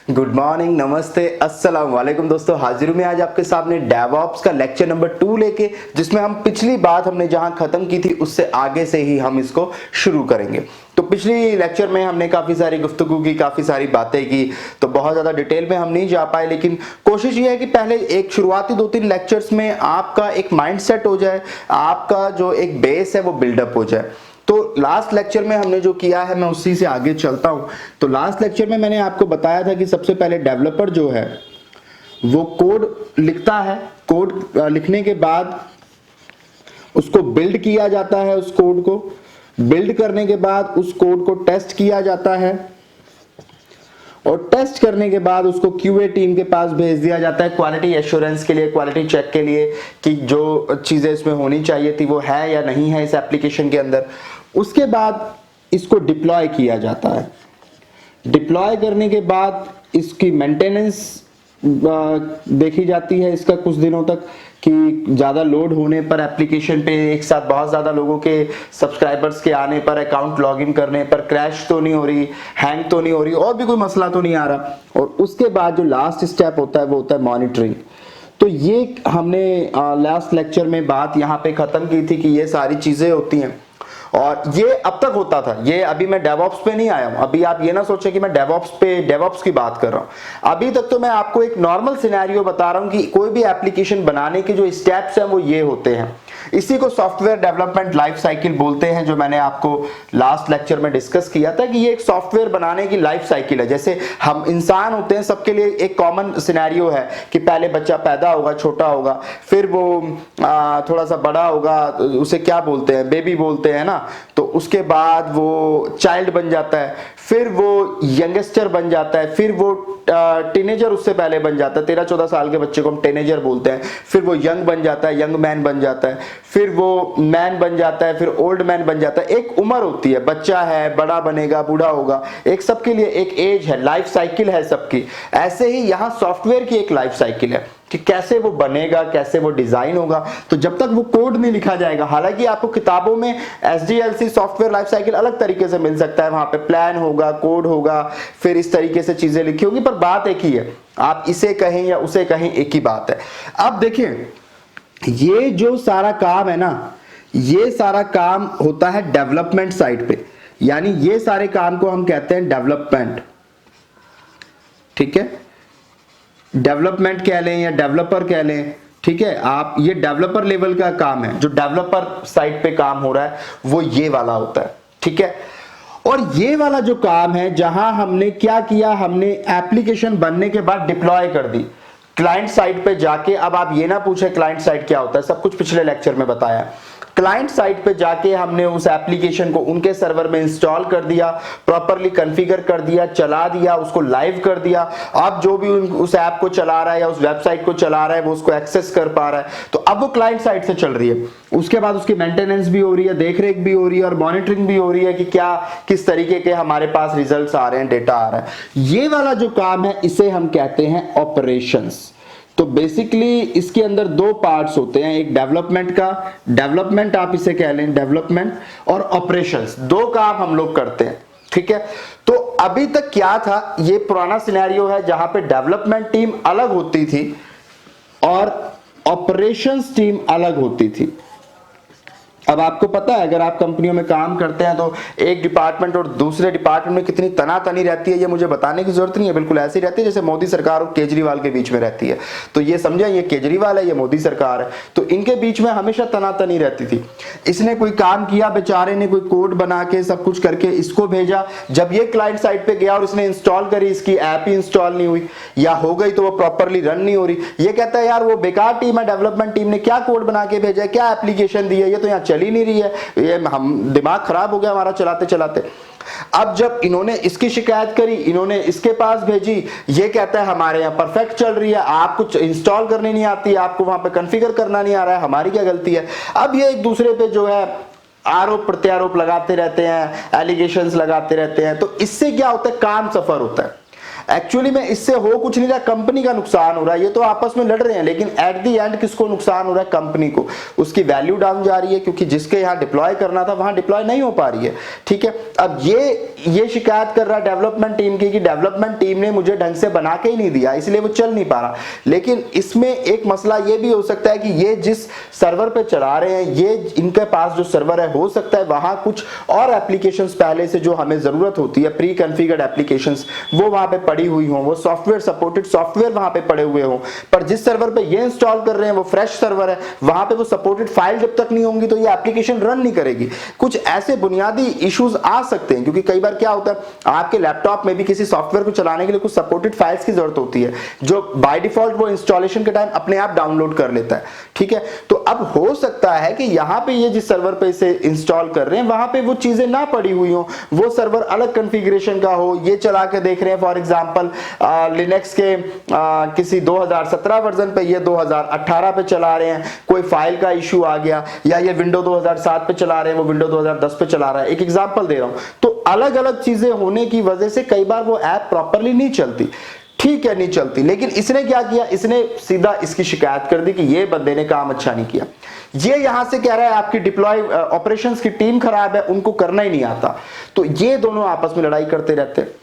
Good morning, नमस्ते, अस्सलाम वालेकुम दोस्तों। हाजिर हूं मैं आज आपके सामने डेवऑप्स का लेक्चर नंबर 2 लेके, जिसमें हम पिछली बात हमने जहां खत्म की थी उससे आगे से ही हम इसको शुरू करेंगे। तो पिछली लेक्चर में हमने काफी सारी गुफ्तगू की, काफी सारी बातें की, तो बहुत ज्यादा डिटेल में हम नहीं जा पाए, लेकिन कोशिश ये है कि पहले एक शुरुआती 2-3 लेक्चर्स में आपका एक माइंड सेट हो जाए, आपका जो एक बेस है वो बिल्डअप हो जाए। तो लास्ट लेक्चर में हमने जो किया है मैं उसी से आगे चलता हूं। तो लास्ट लेक्चर में मैंने आपको बताया था कि सबसे पहले डेवलपर जो है वो कोड लिखता है, कोड लिखने के बाद उसको बिल्ड किया जाता है, उस कोड को बिल्ड करने के बाद उस कोड को टेस्ट किया जाता है, और टेस्ट करने के बाद उसको क्यूए टीम के पास भेज दिया जाता है क्वालिटी एश्योरेंस के लिए, क्वालिटी चेक के लिए कि जो चीजें इसमें होनी चाहिए थी वो है या नहीं है इस एप्लीकेशन के अंदर। उसके बाद इसको डिप्लॉय किया जाता है। डिप्लॉय करने के बाद इसकी मेंटेनेंस देखी जाती है इसका कुछ दिनों तक, कि ज्यादा लोड होने पर एप्लीकेशन पे एक साथ बहुत ज्यादा लोगों के सब्सक्राइबर्स के आने पर, अकाउंट लॉगिन करने पर क्रैश तो नहीं हो रही, हैंग तो नहीं हो रही, और भी कोई मसला तो नहीं आ रहा। और उसके बाद जो लास्ट स्टेप होता है वो होता है मॉनिटरिंग। तो ये हमने लास्ट लेक्चर में बात यहाँ पे खत्म की थी कि ये सारी चीजें होती हैं, और ये अब तक होता था। ये अभी मैं डेवऑप्स पे नहीं आया हूं। अभी आप ये ना सोचें कि मैं डेवऑप्स की बात कर रहा हूं। अभी तक तो मैं आपको एक नॉर्मल सिनेरियो बता रहा हूं कि कोई भी एप्लीकेशन बनाने के जो स्टेप्स हैं वो ये होते हैं। इसी को सॉफ्टवेयर डेवलपमेंट लाइफ साइकिल बोलते हैं, जो मैंने आपको लास्ट लेक्चर में डिस्कस किया था कि ये एक सॉफ्टवेयर बनाने की लाइफ साइकिल है। जैसे हम इंसान होते हैं, सबके लिए एक कॉमन सिनेरियो है कि पहले बच्चा पैदा होगा, छोटा होगा, फिर वो थोड़ा सा बड़ा होगा, उसे क्या बोलते हैं, बेबी बोलते हैं ना। तो उसके बाद वो चाइल्ड बन जाता है, फिर वो यंगस्टर बन जाता है, फिर वो टीनेजर उससे पहले बन जाता है, 13-14 साल के बच्चे को हम टीनेजर बोलते हैं, फिर वो यंग बन जाता है, यंग मैन बन जाता है, फिर वो मैन बन जाता है, फिर ओल्ड मैन बन जाता है। एक उम्र होती है, बच्चा है, बड़ा बनेगा, बूढ़ा होगा, एक सबके लिए एक एज है, लाइफ साइकिल है सबकी। ऐसे ही यहाँ सॉफ्टवेयर की एक लाइफ साइकिल है कि कैसे वो बनेगा, कैसे वो डिजाइन होगा। तो जब तक वो कोड नहीं लिखा जाएगा, हालांकि आपको किताबों में SDLC सॉफ्टवेयर लाइफ साइकिल अलग तरीके से मिल सकता है, वहां पे प्लान होगा, कोड होगा, फिर इस तरीके से चीजें लिखी होगी, पर बात एक ही है। आप इसे कहें या उसे कहें, एक ही बात है। अब देखिए, ये जो सारा काम है ना, ये सारा काम होता है डेवलपमेंट साइड पे, यानी ये सारे काम को हम कहते हैं डेवलपमेंट। ठीक है, डेवलपमेंट कह लें या डेवलपर कह लें, ठीक है। आप ये डेवलपर लेवल का काम है, जो डेवलपर साइड पे काम हो रहा है वो ये वाला होता है, ठीक है। और ये वाला जो काम है, जहां हमने क्या किया, हमने एप्लीकेशन बनने के बाद डिप्लॉय कर दी क्लाइंट साइड पे जाके। अब आप ये ना पूछे क्लाइंट साइड क्या होता है, सब कुछ पिछले लेक्चर में बताया। क्लाइंट साइड पे जाके हमने उस एप्लीकेशन को उनके सर्वर में इंस्टॉल कर दिया, प्रॉपरली कॉन्फ़िगर कर दिया, चला दिया, उसको लाइव कर दिया। अब जो भी उस ऐप को चला रहा है या उस वेबसाइट को चला रहा है वो उसको एक्सेस कर पा रहा है, तो अब वो क्लाइंट साइड से चल रही है। उसके बाद उसकी मेंटेनेंस भी हो रही है, देखरेख भी हो रही है, और मॉनिटरिंग भी हो रही है कि क्या किस तरीके के हमारे पास रिजल्ट्स आ रहे हैं, डेटा आ रहा है। ये वाला जो काम है इसे हम कहते हैं ऑपरेशंस। तो बेसिकली इसके अंदर दो पार्ट्स होते हैं, एक डेवलपमेंट का, डेवलपमेंट आप इसे कह लें डेवलपमेंट, और ऑपरेशंस। दो काम हम लोग करते हैं, ठीक है। तो अभी तक क्या था, ये पुराना सिनेरियो है जहां पे डेवलपमेंट टीम अलग होती थी और ऑपरेशंस टीम अलग होती थी। अब आपको पता है, अगर आप कंपनियों में काम करते हैं तो एक डिपार्टमेंट और दूसरे डिपार्टमेंट में कितनी तनातनी रहती है, ये मुझे बताने की जरूरत नहीं है, बिल्कुल ऐसी रहती है जैसे मोदी सरकार और केजरीवाल के बीच में रहती है। तो ये समझे, ये केजरीवाल है, ये मोदी सरकार है, तो इनके बीच में हमेशा तनातनी रहती थी। इसने कोई काम किया, बेचारे ने कोई कोड बना के सब कुछ करके इसको भेजा, जब ये क्लाइंट साइड पे गया और इसने इंस्टॉल करी, इसकी ऐप ही इंस्टॉल नहीं हुई, या हो गई तो वो प्रॉपरली रन नहीं हो रही। ये कहता है यार वो बेकार टीम है, डेवलपमेंट टीम ने क्या कोड बना के भेजा है, क्या एप्लीकेशन दी है, ये तो यहाँ चल ही नहीं रही है, ये हम दिमाग खराब हो गया हमारा चलाते चलाते। अब जब इन्होंने इसकी शिकायत करी, इन्होंने इसके पास भेजी, ये कहता है हमारे यहाँ परफेक्ट चल रही है, आपको इंस्टॉल करनी नहीं आती, आपको वहां पे कॉन्फ़िगर करना नहीं आ रहा है, हमारी क्या गलती है। अब ये एक दूसरे पे जो है आरोप प्रत्यारोप लगाते रहते हैं, एलिगेशंस लगाते रहते हैं। तो इससे क्या होता है, काम सफर होता है। एक्चुअली में इससे हो कुछ नहीं रहा, कंपनी का नुकसान हो रहा है। ये तो आपस में लड़ रहे हैं, लेकिन एट दी एंड किसको नुकसान हो रहा है? कंपनी को। उसकी वैल्यू डाउन जा रही है, क्योंकि जिसके यहाँ डिप्लॉय करना था वहां डिप्लॉय नहीं हो पा रही है। ठीक है, अब ये शिकायत कर रहा है डेवलपमेंट टीम की कि डेवलपमेंट टीम ने मुझे ढंग से बना के ही नहीं दिया, इसलिए वो चल नहीं पा रहा। लेकिन इसमें एक मसला ये भी हो सकता है कि ये जिस सर्वर पे चला रहे हैं, ये इनके पास जो सर्वर है, हो सकता है वहां कुछ और एप्लीकेशंस पहले से जो हमें जरूरत होती है, प्री कॉन्फ़िगर्ड एप्लीकेशंस, वो वहां पे पड़ी हुई हो, वो सॉफ्टवेयर सपोर्टेड सॉफ्टवेयर वहां पे पड़े हुए हो। पर जिस सर्वर पे ये इंस्टॉल कर रहे हैं वो फ्रेश सर्वर है, वहां पे वो सपोर्टेड फाइल जब तक नहीं होंगी तो ये एप्लीकेशन रन नहीं करेगी। कुछ ऐसे बुनियादी इश्यूज आ सकते हैं, क्योंकि कई बार क्या होता है, आपके लैपटॉप में भी किसी सॉफ्टवेयर को चलाने के लिए कुछ सपोर्टेड फाइल्स की जरूरत होती है, जो बाय डिफॉल्ट वो इंस्टॉलेशन के टाइम अपने आप डाउनलोड कर लेता है। ठीक है, तो अब हो सकता है कि यहां पे ये जिस सर्वर पे इसे इंस्टॉल कर रहे हैं वहां पे वो चीजें ना पड़ी हुई हो, वो सर्वर अलग कॉन्फ़िगरेशन का हो, ये चला के देख रहे हैं फॉर एग्जांपल लिनक्स के किसी 2017 वर्जन पे, ये 2018 पे चला रहे हैं, कोई फाइल का इशू आ गया, या ये विंडो 2007 पे चला रहे हैं, वो विंडो 2010 पे चला रहा है। एक एग्जांपल दे रहा हूं। तो अलग अलग चीजें होने की वजह से कई बार वो ऐप प्रॉपरली नहीं चलती। ठीक है, नहीं चलती, लेकिन इसने क्या किया, इसने सीधा इसकी शिकायत कर दी कि ये बंदे ने काम अच्छा नहीं किया। ये यहां से कह रहा है आपकी डिप्लॉय ऑपरेशंस की टीम खराब है, उनको करना ही नहीं आता। तो ये दोनों आपस में लड़ाई करते रहते हैं।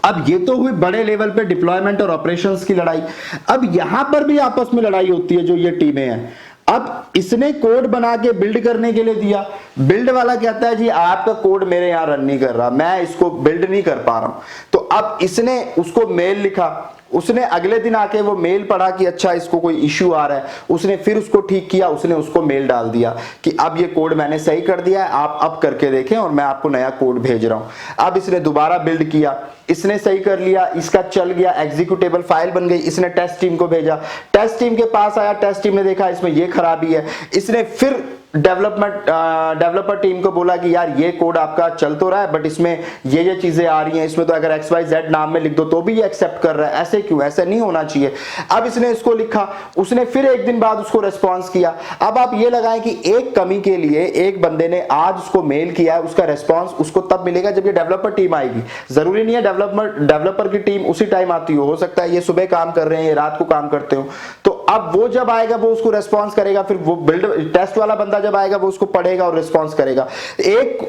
अब ये तो हुई बड़े लेवल पे डिप्लॉयमेंट और ऑपरेशंस की लड़ाई। अब यहां पर भी आपस में लड़ाई होती है, जो ये टीमें हैं। अब इसने कोड बना के बिल्ड करने के लिए दिया, बिल्ड वाला कहता है जी आपका कोड मेरे यहां रन नहीं कर रहा, मैं इसको बिल्ड नहीं कर पा रहा हूं। तो अब इसने उसको मेल लिखा, उसने अगले दिन आके वो मेल पढ़ा कि अच्छा इसको कोई इश्यू आ रहा है, उसने फिर उसको ठीक किया, उसने उसको मेल डाल दिया कि अब ये कोड मैंने सही कर दिया है, आप अब करके देखें और मैं आपको नया कोड भेज रहा हूं। अब इसने दोबारा बिल्ड किया, इसने सही कर लिया, इसका चल गया, एग्जीक्यूटेबल फाइल बन गई, इसने टेस्ट टीम को भेजा, टेस्ट टीम के पास आया, टेस्ट टीम ने देखा इसमें ये खराबी है, इसने फिर डेवलपर टीम को बोला कि यार ये कोड आपका चल तो रहा है बट इसमें ये चीजें आ रही हैं, इसमें तो अगर XYZ नाम में लिख दो तो भी ये एक्सेप्ट कर रहा है, ऐसे क्यों, ऐसे नहीं होना चाहिए। अब इसने इसको लिखा, उसने फिर एक दिन बाद उसको रेस्पॉन्स किया। अब आप ये लगाएं कि एक कमी के लिए एक बंदे ने आज उसको मेल किया है, उसका रेस्पॉन्स उसको तब मिलेगा जब ये डेवलपर टीम आएगी। जरूरी नहीं है डेवलपर की टीम उसी टाइम आती हो सकता है ये सुबह काम कर रहे हैं, ये रात को काम करते हो। तो अब वो जब आएगा वो उसको रेस्पॉन्स करेगा, फिर वो बिल्ड टेस्ट वाला बंदा जब आएगा वो उसको पढ़ेगा और रिस्पॉन्स करेगा। एक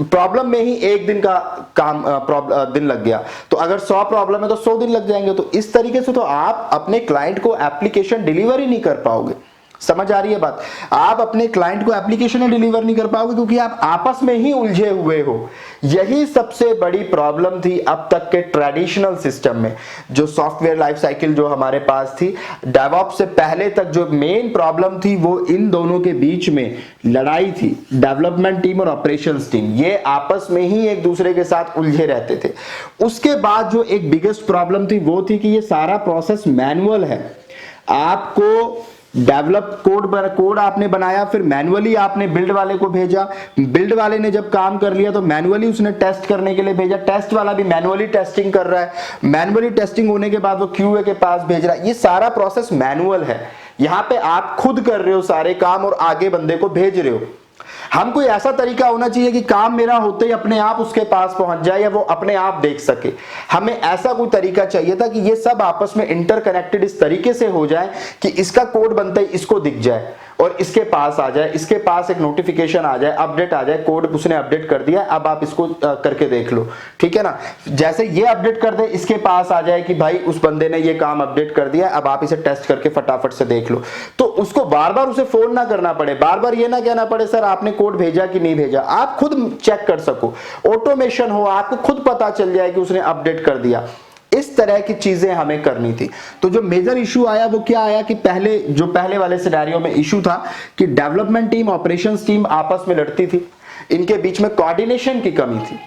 प्रॉब्लम में ही एक दिन का काम दिन लग गया, तो अगर 100 प्रॉब्लम है तो 100 दिन लग जाएंगे। तो इस तरीके से तो आप अपने क्लाइंट को एप्लीकेशन डिलीवर ही नहीं कर पाओगे। समझ आ रही है बात? आप अपने क्लाइंट को एप्लीकेशन डिलीवर नहीं कर पाओगे क्योंकि आप आपस में ही उलझे हुए हो। यही सबसे बड़ी प्रॉब्लम थी अब तक के ट्रेडिशनल सिस्टम में, जो सॉफ्टवेयर लाइफ साइकिल जो हमारे पास थी डेवऑप्स से पहले तक, जो मेन प्रॉब्लम थी वो इन दोनों के बीच में लड़ाई थी। डेवलपमेंट टीम और ऑपरेशंस टीम ये आपस में ही एक दूसरे के साथ उलझे रहते थे। उसके बाद जो एक बिगेस्ट प्रॉब्लम थी वो थी कि ये सारा प्रोसेस मैनुअल है। आपको डेवलप कोड आपने बनाया, फिर मैनुअली आपने बिल्ड वाले को भेजा, बिल्ड वाले ने जब काम कर लिया तो मैनुअली उसने टेस्ट करने के लिए भेजा, टेस्ट वाला भी मैनुअली टेस्टिंग कर रहा है, मैनुअली टेस्टिंग होने के बाद वो क्यूए के पास भेज रहा है। ये सारा प्रोसेस मैनुअल है। यहां पे आप खुद कर रहे हो सारे काम और आगे बंदे को भेज रहे हो। हम कोई ऐसा तरीका होना चाहिए कि काम मेरा होते ही अपने आप उसके पास पहुंच जाए या वो अपने आप देख सके। हमें ऐसा कोई तरीका चाहिए था कि ये सब आपस में इंटरकनेक्टेड इस तरीके से हो जाए कि इसका कोड बनते ही इसको दिख जाए और इसके पास आ जाए, इसके पास एक नोटिफिकेशन आ जाए, अपडेट आ जाए, कोड उसने अपडेट कर दिया, अब आप इसको करके देख लो। ठीक है ना? जैसे ये अपडेट कर दे, इसके पास आ जाए कि भाई उस बंदे ने ये काम अपडेट कर दिया, अब आप इसे टेस्ट करके फटाफट से देख लो। तो उसको बार बार उसे फोन ना करना पड़े, बार बार ये ना कहना पड़े सर आपने कोड भेजा कि नहीं भेजा, आप खुद चेक कर सको, ऑटोमेशन हो, आपको खुद पता चल जाए कि उसने अपडेट कर दिया। इस तरह की चीजें हमें करनी थी। तो जो मेजर इशू आया वो क्या आया कि पहले वाले सिनेरियो में इशू था कि डेवलपमेंट टीम ऑपरेशंस टीम आपस में लड़ती थी, इनके बीच में कोऑर्डिनेशन की कमी थी।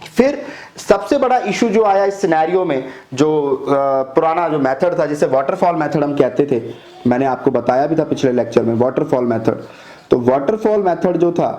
फिर सबसे बड़ा इशू जो आया इस सिनेरियो में, जो पुराना जो मेथड था जिसे वाटरफॉल मेथड हम कहते थे, मैंने आपको बताया भी था पिछले लेक्चर में वाटरफॉल मेथड। तो वाटरफॉल मेथड जो था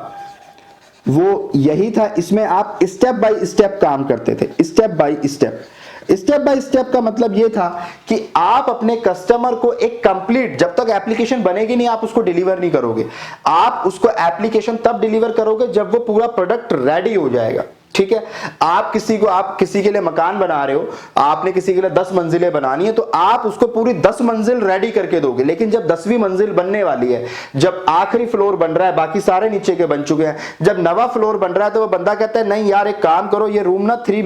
वो यही था, इसमें आप स्टेप बाय स्टेप काम करते थे। स्टेप बाय स्टेप का मतलब यह था कि आप अपने कस्टमर को एक कंप्लीट, जब तक एप्लीकेशन बनेगी नहीं आप उसको डिलीवर नहीं करोगे। आप उसको एप्लीकेशन तब डिलीवर करोगे जब वो पूरा प्रोडक्ट रेडी हो जाएगा। ठीक है, आप किसी के लिए मकान बना रहे हो, आपने किसी के लिए 10 मंजिलें बनानी है, तो आप उसको पूरी 10 मंजिल रेडी करके दोगे। लेकिन जब 10वीं मंजिल बनने वाली है, जब आखिरी फ्लोर बन रहा है, बाकी सारे नीचे के बन चुके हैं, जब नवा फ्लोर बन रहा है, तो वो बंदा कहता है नहीं यार एक काम करो, ये रूम ना 3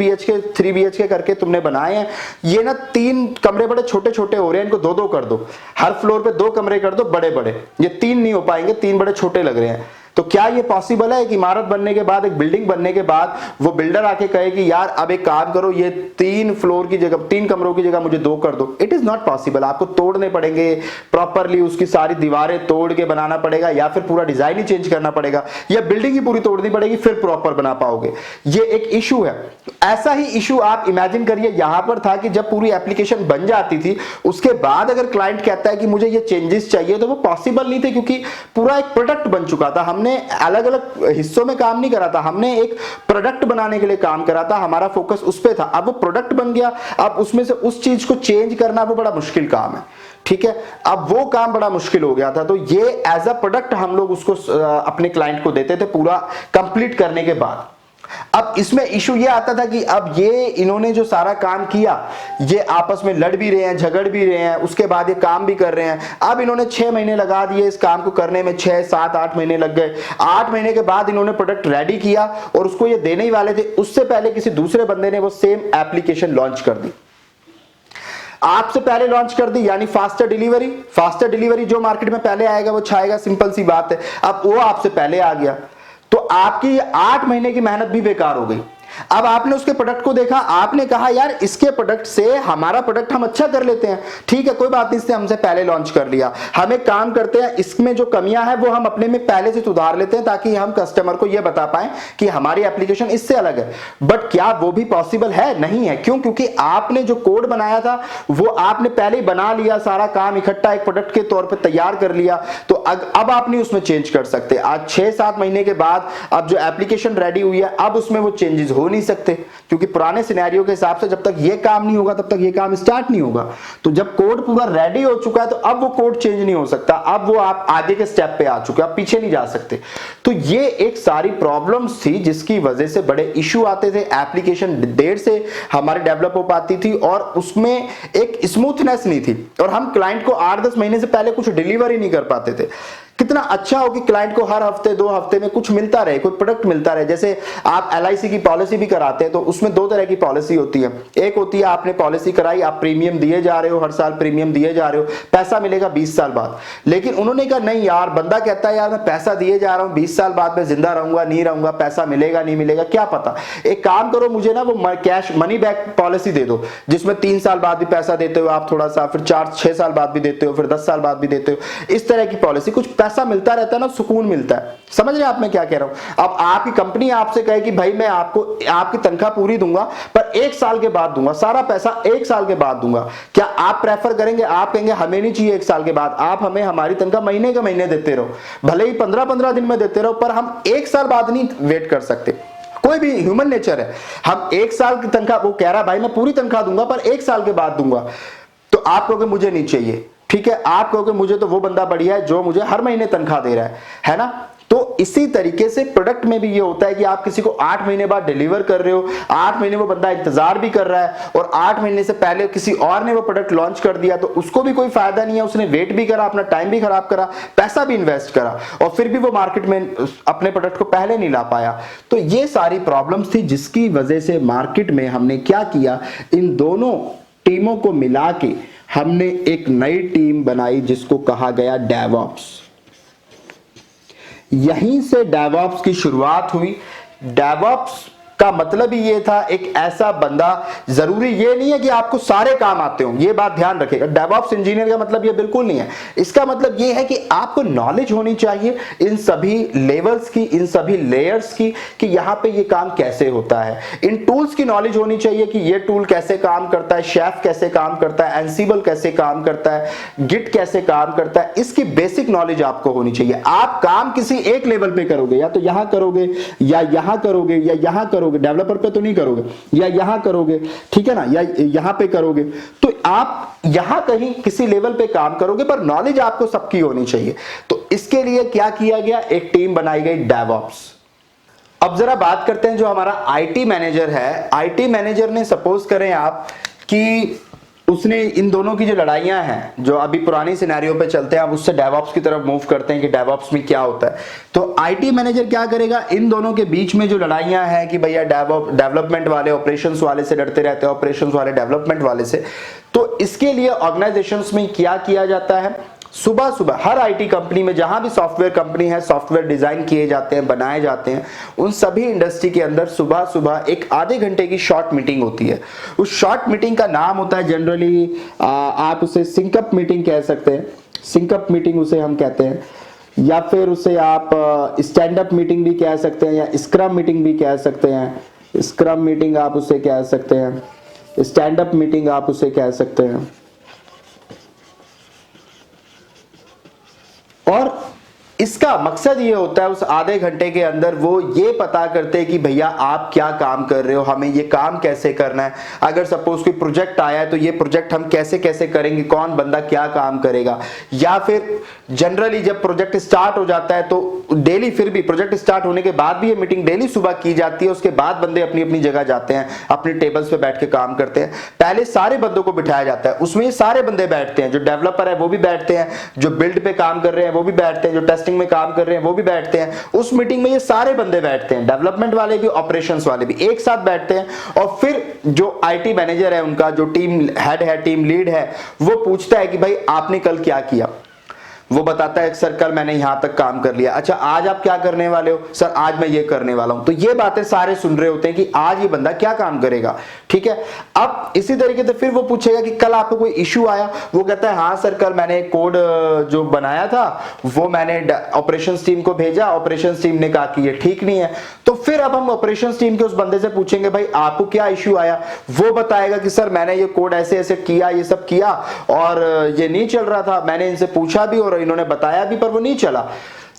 BHK करके तुमने बनाए हैं, ये ना 3 कमरे बड़े छोटे छोटे हो रहे हैं, इनको 2-2 कर दो, हर फ्लोर पे 2 कमरे कर दो बड़े बड़े, ये 3 नहीं हो पाएंगे, 3 बड़े छोटे लग रहे हैं। तो क्या ये पॉसिबल है कि इमारत बनने के बाद, एक बिल्डिंग बनने के बाद वो बिल्डर आके कहे कि यार अब एक काम करो, ये 3 फ्लोर की जगह 3 कमरों की जगह मुझे 2 कर दो? It is not possible. आपको तोड़ने पड़ेंगे प्रॉपरली, उसकी सारी दीवारें तोड़ के बनाना पड़ेगा, या फिर पूरा डिजाइन ही चेंज करना पड़ेगा, या बिल्डिंग ही पूरी तोड़नी पड़ेगी, फिर प्रॉपर बना पाओगे। ये एक इशू है। ऐसा ही इशू आप इमेजिन करिए यहां पर था कि जब पूरी एप्लीकेशन बन जाती थी, उसके बाद अगर क्लाइंट कहता है कि मुझे ये चेंजेस चाहिए, तो वो पॉसिबल नहीं थे, क्योंकि पूरा एक प्रोडक्ट बन चुका था। हमने अलग अलग हिस्सों में काम नहीं करा था, हमने एक प्रोडक्ट बनाने के लिए काम करा था, हमारा फोकस उस पे था। अब वो प्रोडक्ट बन गया, अब उसमें से उस चीज को चेंज करना वो बड़ा मुश्किल काम है। ठीक है, अब वो काम बड़ा मुश्किल हो गया था, तो ये एज अ प्रोडक्ट हम लोग उसको अपने क्लाइंट को देते थे पूरा कंप्लीट करने के बाद। अब इसमें इशू ये आता था कि अब ये इन्होंने जो सारा काम किया, ये आपस में लड़ भी रहे हैं, झगड़ भी रहे हैं, उसके बाद ये काम भी कर रहे हैं। अब इन्होंने 6 महीने लगा दिए इस काम को करने में, 6, 7, 8 महीने लग गए। 8 महीने के बाद इन्होंने प्रोडक्ट रेडी किया और उसको ये देने ही वाले थे, उससे पहले किसी दूसरे बंदे ने वो सेम एप्लीकेशन लॉन्च कर दी, आपसे पहले लॉन्च कर दी, यानी फास्टर डिलीवरी। फास्टर डिलीवरी जो मार्केट में पहले आएगा वो छाएगा, सिंपल सी बात है। अब वो आपसे पहले आ गया, तो आपकी 8 महीने की मेहनत भी बेकार हो गई। अब आपने उसके प्रोडक्ट को देखा, आपने कहा यार इसके प्रोडक्ट से हमारा प्रोडक्ट हम अच्छा कर लेते हैं, ठीक है कोई बात नहीं, इससे हमसे पहले लॉन्च कर लिया, हम एक काम करते हैं, इसमें जो कमियां हैं वो हम अपने में पहले से सुधार लेते हैं, ताकि हम कस्टमर को यह बता पाएं कि हमारी एप्लीकेशन इससे अलग है। बट क्या वो भी पॉसिबल है? नहीं है। क्यों? क्योंकि आपने जो कोड बनाया था वो आपने पहले ही बना लिया, सारा काम इकट्ठा एक प्रोडक्ट के तौर पर तैयार कर लिया, तो अब आप नहीं उसमें चेंज कर सकते। आज 6-7 महीने के बाद अब जो एप्लीकेशन रेडी हुई है, अब उसमें वो चेंजेस हो नहीं सकते, क्योंकि पुराने सिनेरियो के हिसाब से जब तक ये काम नहीं होगा तब तक ये काम स्टार्ट नहीं होगा। तो जब कोड पूरा रेडी हो चुका है, तो अब वो कोड चेंज नहीं हो सकता, अब वो आप आगे के स्टेप पे आ चुके, आप पीछे नहीं जा सकते। तो ये एक सारी प्रॉब्लम्स थी जिसकी वजह से बड़े इशू आते थे, एप्लीकेशन देर से हमारी डेवलप हो पाती थी और उसमें एक स्मूथनेस नहीं थी, और हम क्लाइंट को 8-10 महीने से पहले कुछ डिलीवरी नहीं कर पाते थे। कितना अच्छा हो कि क्लाइंट को हर हफ्ते 2 हफ्ते में कुछ मिलता रहे, कोई प्रोडक्ट मिलता रहे। जैसे आप LIC की पॉलिसी भी कराते हैं, तो उसमें 2 तरह की पॉलिसी होती है। एक होती है आपने पॉलिसी कराई, आप प्रीमियम दिए जा रहे हो, हर साल प्रीमियम दिए जा रहे हो, पैसा मिलेगा 20 साल बाद। लेकिन उन्होंने कहा नहीं यार, बंदा कहता है यार मैं पैसा दिए जा रहा हूं, 20 साल बाद मैं जिंदा रहूंगा नहीं रहूंगा, पैसा मिलेगा नहीं मिलेगा क्या पता, एक काम करो मुझे ना वो कैश मनी बैक पॉलिसी दे दो, जिसमें 3 साल बाद भी पैसा देते हो आप थोड़ा सा, फिर 4-6 साल बाद भी देते हो, फिर 10 साल बाद भी देते हो। इस तरह की पॉलिसी, कुछ पैसा मिलता रहता है, सुकून मिलता है। समझ रहे हैं आप मैं क्या कह रहा हूं? अब आपकी कंपनी आपसे कहे कि भाई मैं आपको आपकी तनख्वाह पूरी दूंगा, पर 1 साल के बाद दूंगा, सारा पैसा 1 साल के बाद दूंगा, क्या आप प्रेफर करेंगे? आप कहेंगे हमें नहीं चाहिए 1 साल के बाद, आप हमें हमारी तनख्वाह महीने के महीने देते रहो, भले ही 15-15 दिन में देते रहो, पर हम 1 साल बाद नहीं वेट कर सकते। कोई भी ह्यूमन नेचर है, हम 1 साल की तनख्वाह, वो कह रहा भाई मैं पूरी तनख्वाह दूंगा पर 1 साल के बाद दूंगा, तो आप कहोगे मुझे नहीं चाहिए, ठीक है, आप कहोगे मुझे तो वो बंदा बढ़िया है जो मुझे हर महीने तनख्वाह दे रहा है ना। तो इसी तरीके से प्रोडक्ट में भी ये होता है कि आप किसी को 8 महीने बाद डिलीवर कर रहे हो, 8 महीने वो बंदा इंतजार भी कर रहा है, और 8 महीने से पहले किसी और ने वो प्रोडक्ट लॉन्च कर दिया, तो उसको भी कोई फायदा नहीं है, उसने वेट भी करा, अपना टाइम भी खराब करा, पैसा भी इन्वेस्ट करा, और फिर भी वो मार्केट में अपने प्रोडक्ट को पहले नहीं ला पाया। तो ये सारी प्रॉब्लम्स थी, जिसकी वजह से मार्केट में हमने क्या किया, इन दोनों टीमों को मिला के हमने एक नई टीम बनाई जिसको कहा गया डेवऑप्स। यहीं से डेवऑप्स की शुरुआत हुई। डेवऑप्स का मतलब ही ये था, एक ऐसा बंदा, जरूरी ये नहीं है कि आपको सारे काम आते हो, ये बात ध्यान रखिएगा। डेवऑप्स इंजीनियर का मतलब ये बिल्कुल नहीं है, इसका मतलब ये है कि आपको नॉलेज होनी चाहिए इन सभी लेवल्स की, इन सभी लेयर्स की, कि यहां पे ये काम कैसे होता है। इन टूल्स की नॉलेज होनी चाहिए कि ये टूल कैसे काम करता है, शेफ कैसे काम करता है, एंसिबल कैसे काम करता है, गिट कैसे काम करता है, इसकी बेसिक नॉलेज आपको होनी चाहिए। आप काम किसी एक लेवल पे करोगे, या तो यहां करोगे या यहां करोगे या यहां करोगे, डेवलपर पे तो नहीं करोगे, या यहां करोगे, ठीक है ना, या यहां पे करोगे, तो आप यहां कहीं किसी लेवल पे काम करोगे, पर नॉलेज आपको सबकी होनी चाहिए। तो इसके लिए क्या किया गया, एक टीम बनाई गई डेवऑप्स। अब जरा बात करते हैं जो हमारा आईटी मैनेजर है। आईटी मैनेजर ने सपोज करें आप कि उसने इन दोनों की जो लड़ाइयां हैं, जो अभी पुरानी सिनेरियो पे चलते हैं, अब उससे डेवऑप्स की तरफ मूव करते हैं कि डेवऑप्स में क्या होता है। तो आईटी मैनेजर क्या करेगा, इन दोनों के बीच में जो लड़ाइयां हैं कि भैया डेवलपमेंट वाले ऑपरेशंस वाले से लड़ते रहते हैं, ऑपरेशंस वाले डेवलपमेंट वाले से। तो इसके लिए ऑर्गेनाइजेशंस में क्या किया जाता है, सुबह सुबह हर आईटी कंपनी में, जहां भी सॉफ्टवेयर कंपनी है, सॉफ्टवेयर डिजाइन किए जाते हैं, बनाए जाते हैं, उन सभी इंडस्ट्री के अंदर सुबह सुबह एक आधे घंटे की शॉर्ट मीटिंग होती है। उस शॉर्ट मीटिंग का नाम होता है जनरली, आप उसे सिंकअप मीटिंग कह सकते हैं, सिंकअप मीटिंग उसे हम कहते हैं, या फिर उसे आप स्टैंड अप मीटिंग भी कह सकते हैं, या स्क्रम मीटिंग भी कह सकते हैं। स्क्रम मीटिंग आप उसे कह सकते हैं, स्टैंड अप मीटिंग आप उसे कह सकते हैं। और इसका मकसद ये होता है उस आधे घंटे के अंदर वो ये पता करते हैं कि भैया आप क्या काम कर रहे हो, हमें ये काम कैसे करना है, अगर सपोज कोई प्रोजेक्ट आया है तो ये प्रोजेक्ट हम कैसे कैसे करेंगे, कौन बंदा क्या काम करेगा। या फिर जनरली जब प्रोजेक्ट स्टार्ट हो जाता है तो डेली, फिर भी प्रोजेक्ट स्टार्ट होने के बाद भी ये मीटिंग डेली सुबह की जाती है। उसके बाद बंदे अपनी अपनी जगह जाते हैं, अपने टेबल्स पे बैठ के काम करते हैं। पहले सारे बंदों को बिठाया जाता है, उसमें ये सारे बंदे बैठते हैं, जो डेवलपर है वो भी बैठते हैं, जो बिल्ड पे काम कर रहे हैं वो भी बैठते हैं, जो टेस्टिंग में काम कर रहे हैं वो भी बैठते हैं। उस मीटिंग में ये सारे बंदे बैठते हैं, डेवलपमेंट वाले भी, ऑपरेशंस वाले भी एक साथ बैठते हैं। और फिर जो आईटी मैनेजर है, उनका जो टीम हेड है, टीम लीड है, वो पूछता है कि भाई आपने कल क्या किया। वो बताता है सर कल मैंने यहां तक काम कर लिया। अच्छा आज आप क्या करने वाले हो, सर आज मैं ये करने वाला हूं। तो ये बातें सारे सुन रहे होते हैं कि आज ये बंदा क्या काम करेगा, ठीक है। अब इसी तरीके से फिर वो पूछेगा कि कल आपको कोई इश्यू आया, वो कहता है हाँ सर कल मैंने कोड जो बनाया था वो मैंने ऑपरेशंस टीम को भेजा, ऑपरेशंस टीम ने कहा कि ये ठीक नहीं है। तो फिर अब हम ऑपरेशंस टीम के उस बंदे से पूछेंगे भाई आपको क्या इश्यू आया। वो बताएगा कि सर मैंने ये कोड ऐसे ऐसे किया, ये सब किया और ये नहीं चल रहा था, मैंने इनसे पूछा भी और इन्होंने बताया भी पर वो नहीं चला।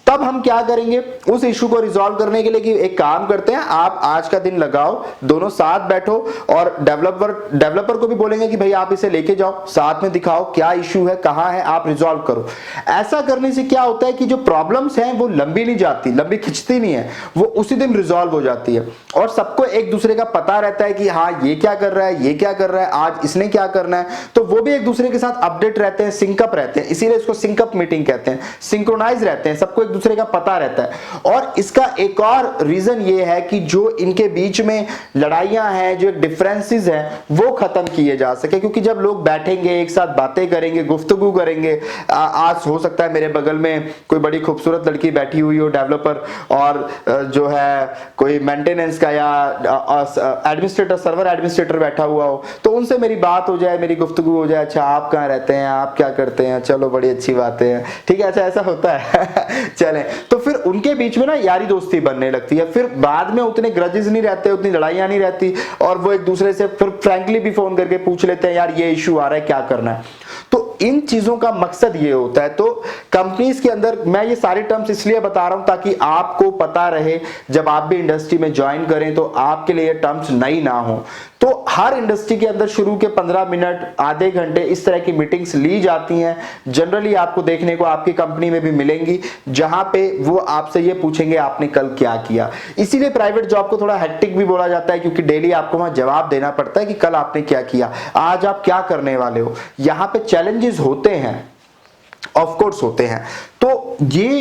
तब हम क्या करेंगे उस इशू को रिजॉल्व करने के लिए कि एक काम करते हैं, आप आज का दिन लगाओ, दोनों साथ बैठो और डेवलपर को भी बोलेंगे कि भाई आप इसे लेके जाओ, साथ में दिखाओ क्या इशू है, कहां है, आप रिजॉल्व करो। ऐसा करने से क्या होता है कि जो प्रॉब्लम्स हैं वो लंबी नहीं जाती, लंबी खिंचती नहीं है, वो उसी दिन रिजॉल्व हो जाती है। और सबको एक दूसरे का पता रहता है कि हाँ ये क्या कर रहा है, ये क्या कर रहा है, आज इसने क्या करना है। तो वो भी एक दूसरे के साथ अपडेट रहते हैं, सिंकअप रहते हैं, इसीलिए इसको सिंकअप मीटिंग कहते हैं। सिंक्रोनाइज रहते हैं, सबको दूसरे का पता रहता है। और इसका एक और रीजन ये है कि जो इनके बीच में लड़ाइयां हैं, जो डिफरेंसेस हैं, वो खत्म किए जा सके। क्योंकि जब लोग बैठेंगे एक साथ बातें करेंगे, गुफ्तगू करेंगे, आज हो सकता है मेरे बगल में कोई बड़ी खूबसूरत लड़की बैठी हुई हो डेवलपर, और जो है कोई मेंटेनेंस का या एडमिनिस्ट्रेटर, सर्वर एडमिनिस्ट्रेटर बैठा हुआ हो, तो उनसे मेरी बात हो जाए, मेरी गुफ्तगू हो जाए, अच्छा आप कहाँ रहते हैं, आप क्या करते हैं, चलो बड़ी अच्छी बातें हैं, ठीक है, अच्छा ऐसा होता है चलें। तो फिर उनके बीच में ना यारी दोस्ती बनने लगती है, फिर बाद में उतने ग्रजेस नहीं रहते, उतनी लड़ाइयां नहीं रहती, और वो एक दूसरे से फिर फ्रैंकली भी फोन करके पूछ लेते हैं यार ये इशू आ रहा है क्या करना है। तो इन चीजों का मकसद ये होता है। तो कंपनीज के अंदर मैं ये सारे टर्म्स इसलिए बता रहा हूं ताकि आपको पता रहे, जब आप भी इंडस्ट्री में ज्वाइन करें तो आपके लिए ये टर्म्स नई ना हो। तो हर इंडस्ट्री के अंदर शुरू के 15 मिनट, आधे घंटे इस तरह की मीटिंग्स ली जाती हैं। जनरली आपको देखने को आपकी कंपनी में भी मिलेंगी, जहां पे वो आपसे ये पूछेंगे आपने कल क्या किया। इसीलिए प्राइवेट जॉब को थोड़ा हेक्टिक भी बोला जाता है, क्योंकि डेली आपको वहां जवाब देना पड़ता है कि कल आपने क्या किया, आज आप क्या करने वाले हो। यहां पे चैलेंजेस होते हैं, ऑफ कोर्स होते हैं। तो ये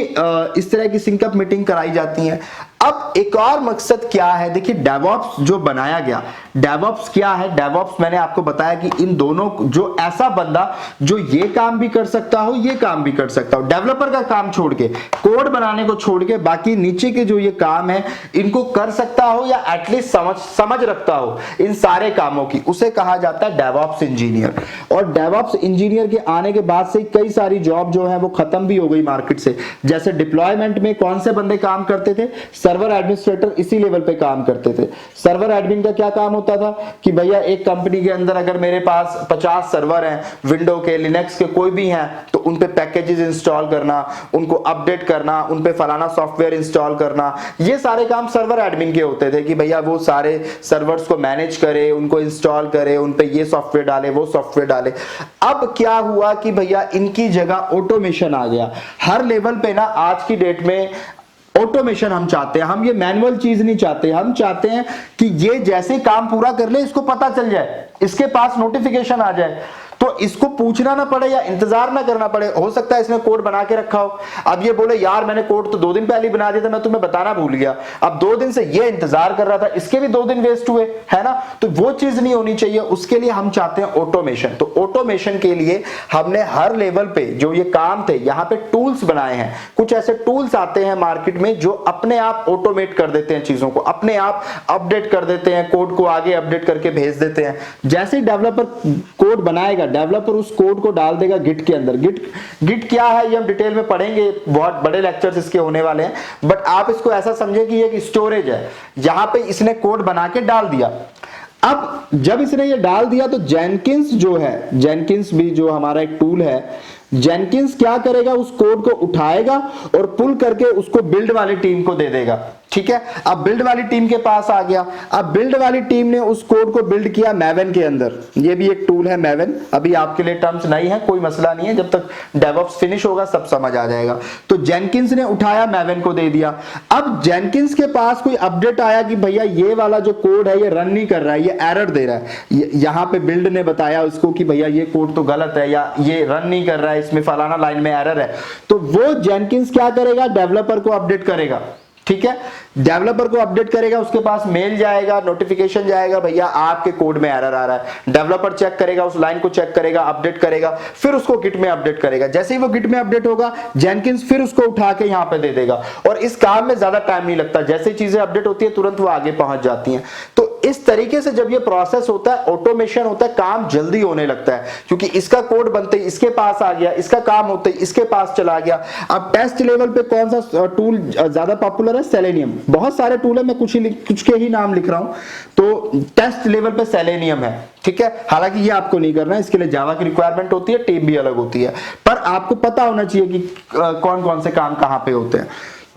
इस तरह की सिंकअप मीटिंग कराई जाती है। अब एक और मकसद क्या है, देखिए डेवऑप्स जो बनाया गया, डेवऑप्स क्या है, डेवऑप्स मैंने आपको बताया कि इन दोनों, जो ऐसा बंदा जो ये काम भी कर सकता हो, ये काम भी कर सकता हो, डेवलपर का काम छोड़ के, कोड बनाने को छोड़ के, बाकी नीचे के जो ये काम है इनको कर सकता हो या एटलीस्ट समझ रखता हो इन सारे कामों की, उसे कहा जाता है डेवऑप्स इंजीनियर। और डेवऑप्स इंजीनियर के आने के बाद से कई सारी जॉब जो है वो खत्म भी हो गई मार्केट से। जैसे डिप्लॉयमेंट में कौन से बंदे काम करते थे, सर्वर एडमिनिस्ट्रेटर इसी लेवल पे काम करते थे। सर्वर एडमिन का क्या काम होता था कि भैया एक कंपनी के अंदर अगर मेरे पास 50 सर्वर हैं, विंडो के, लिनक्स के, कोई भी हैं, तो उन पे पैकेजेस इंस्टॉल करना, उनको अपडेट करना, उन पे फलाना सॉफ्टवेयर इंस्टॉल करना, ये सारे काम सर्वर एडमिन के होते थे कि भैया वो सारे सर्वर्स को मैनेज करे, उनको इंस्टॉल करे, उन पे ये सॉफ्टवेयर डाले, वो सॉफ्टवेयर डाले। अब क्या हुआ कि भैया इनकी जगह ऑटोमेशन आ गया। हर लेवल पे ना आज की डेट में ऑटोमेशन हम चाहते हैं, हम ये मैनुअल चीज नहीं चाहते, हम चाहते हैं कि ये जैसे काम पूरा कर ले इसको पता चल जाए, इसके पास नोटिफिकेशन आ जाए, तो इसको पूछना ना पड़े या इंतजार ना करना पड़े। हो सकता है इसने कोड बना के रखा हो, अब ये बोले यार मैंने कोड तो 2 दिन पहले बना दिया था, मैं तुम्हें बताना भूल गया, अब 2 दिन से ये इंतजार कर रहा था, इसके भी 2 दिन वेस्ट हुए, है ना। तो वो चीज नहीं होनी चाहिए, उसके लिए हम चाहते हैं ऑटोमेशन। तो ऑटोमेशन के लिए हमने हर लेवल पे जो ये काम थे यहाँ पे टूल्स बनाए हैं। कुछ ऐसे टूल्स आते हैं मार्केट में जो अपने आप ऑटोमेट कर देते हैं चीजों को, अपने आप अपडेट कर देते हैं, कोड को आगे अपडेट करके भेज देते हैं। जैसे ही डेवलपर कोड बनाएगा, डेवलपर उस कोड को डाल देगा गिट के अंदर। गिट क्या है ये हम डिटेल में पढ़ेंगे, बहुत बड़े लेक्चर्स इसके होने वाले हैं, बट आप इसको ऐसा समझे कि ये एक स्टोरेज है, यहां पे इसने कोड बना के डाल दिया। अब जब इसने ये डाल दिया तो जेनकिंस जो है, जेनकिंस भी जो हमारा एक टूल है, जेनकिंस क्या करेगा, उस कोड को उठाएगा और पुल करके उसको बिल्ड वाली टीम को दे देगा। ठीक है, अब बिल्ड वाली टीम के पास आ गया, अब बिल्ड वाली टीम ने उस कोड को बिल्ड किया मैवन के अंदर। ये भी एक टूल है मैवन, अभी आपके लिए टर्म्स नहीं है, कोई मसला नहीं है, जब तक डेवऑप्स फिनिश होगा सब समझ आ जाएगा। तो जेनकिंस ने उठाया मैवन को दे दिया। अब जेनकिंस के पास कोई अपडेट आया कि भैया ये वाला जो कोड है ये रन नहीं कर रहा है, ये एरर दे रहा है। यहां पे बिल्ड ने बताया उसको कि भैया ये कोड तो गलत है या ये रन नहीं कर रहा है, इसमें फलाना लाइन में एरर है। तो वो जेनकिंस क्या करेगा, डेवलपर को अपडेट करेगा। ठीक है, डेवलपर को अपडेट करेगा, उसके पास मेल जाएगा, नोटिफिकेशन जाएगा, भैया आपके कोड में एरर आ रहा है। डेवलपर चेक करेगा, उस लाइन को चेक करेगा, अपडेट करेगा, फिर उसको गिट में अपडेट करेगा। जैसे ही वो गिट में अपडेट होगा, जेनकिंस फिर उसको उठा के यहां पे दे देगा। और इस काम में ज्यादा टाइम नहीं लगता, जैसे चीजें अपडेट होती है तुरंत वो आगे पहुंच जाती हैं। तो इस तरीके से जब ये प्रोसेस होता है, ऑटोमेशन होता है, काम जल्दी होने लगता है, क्योंकि इसका कोड बनते ही इसके पास आ गया, इसका काम होते ही इसके पास चला गया। अब टेस्ट लेवल पे कौन सा टूल ज्यादा पॉपुलर है, सेलेनियम। बहुत सारे टूल है, मैं कुछ के ही नाम लिख रहा हूं। तो टेस्ट लेवल पे सेलेनियम है। ठीक है, हालांकि ये आपको नहीं करना है, इसके लिए जावा की रिक्वायरमेंट होती है, टीम भी अलग होती है, पर आपको पता होना चाहिए कि कौन कौन से काम कहां पे होते हैं।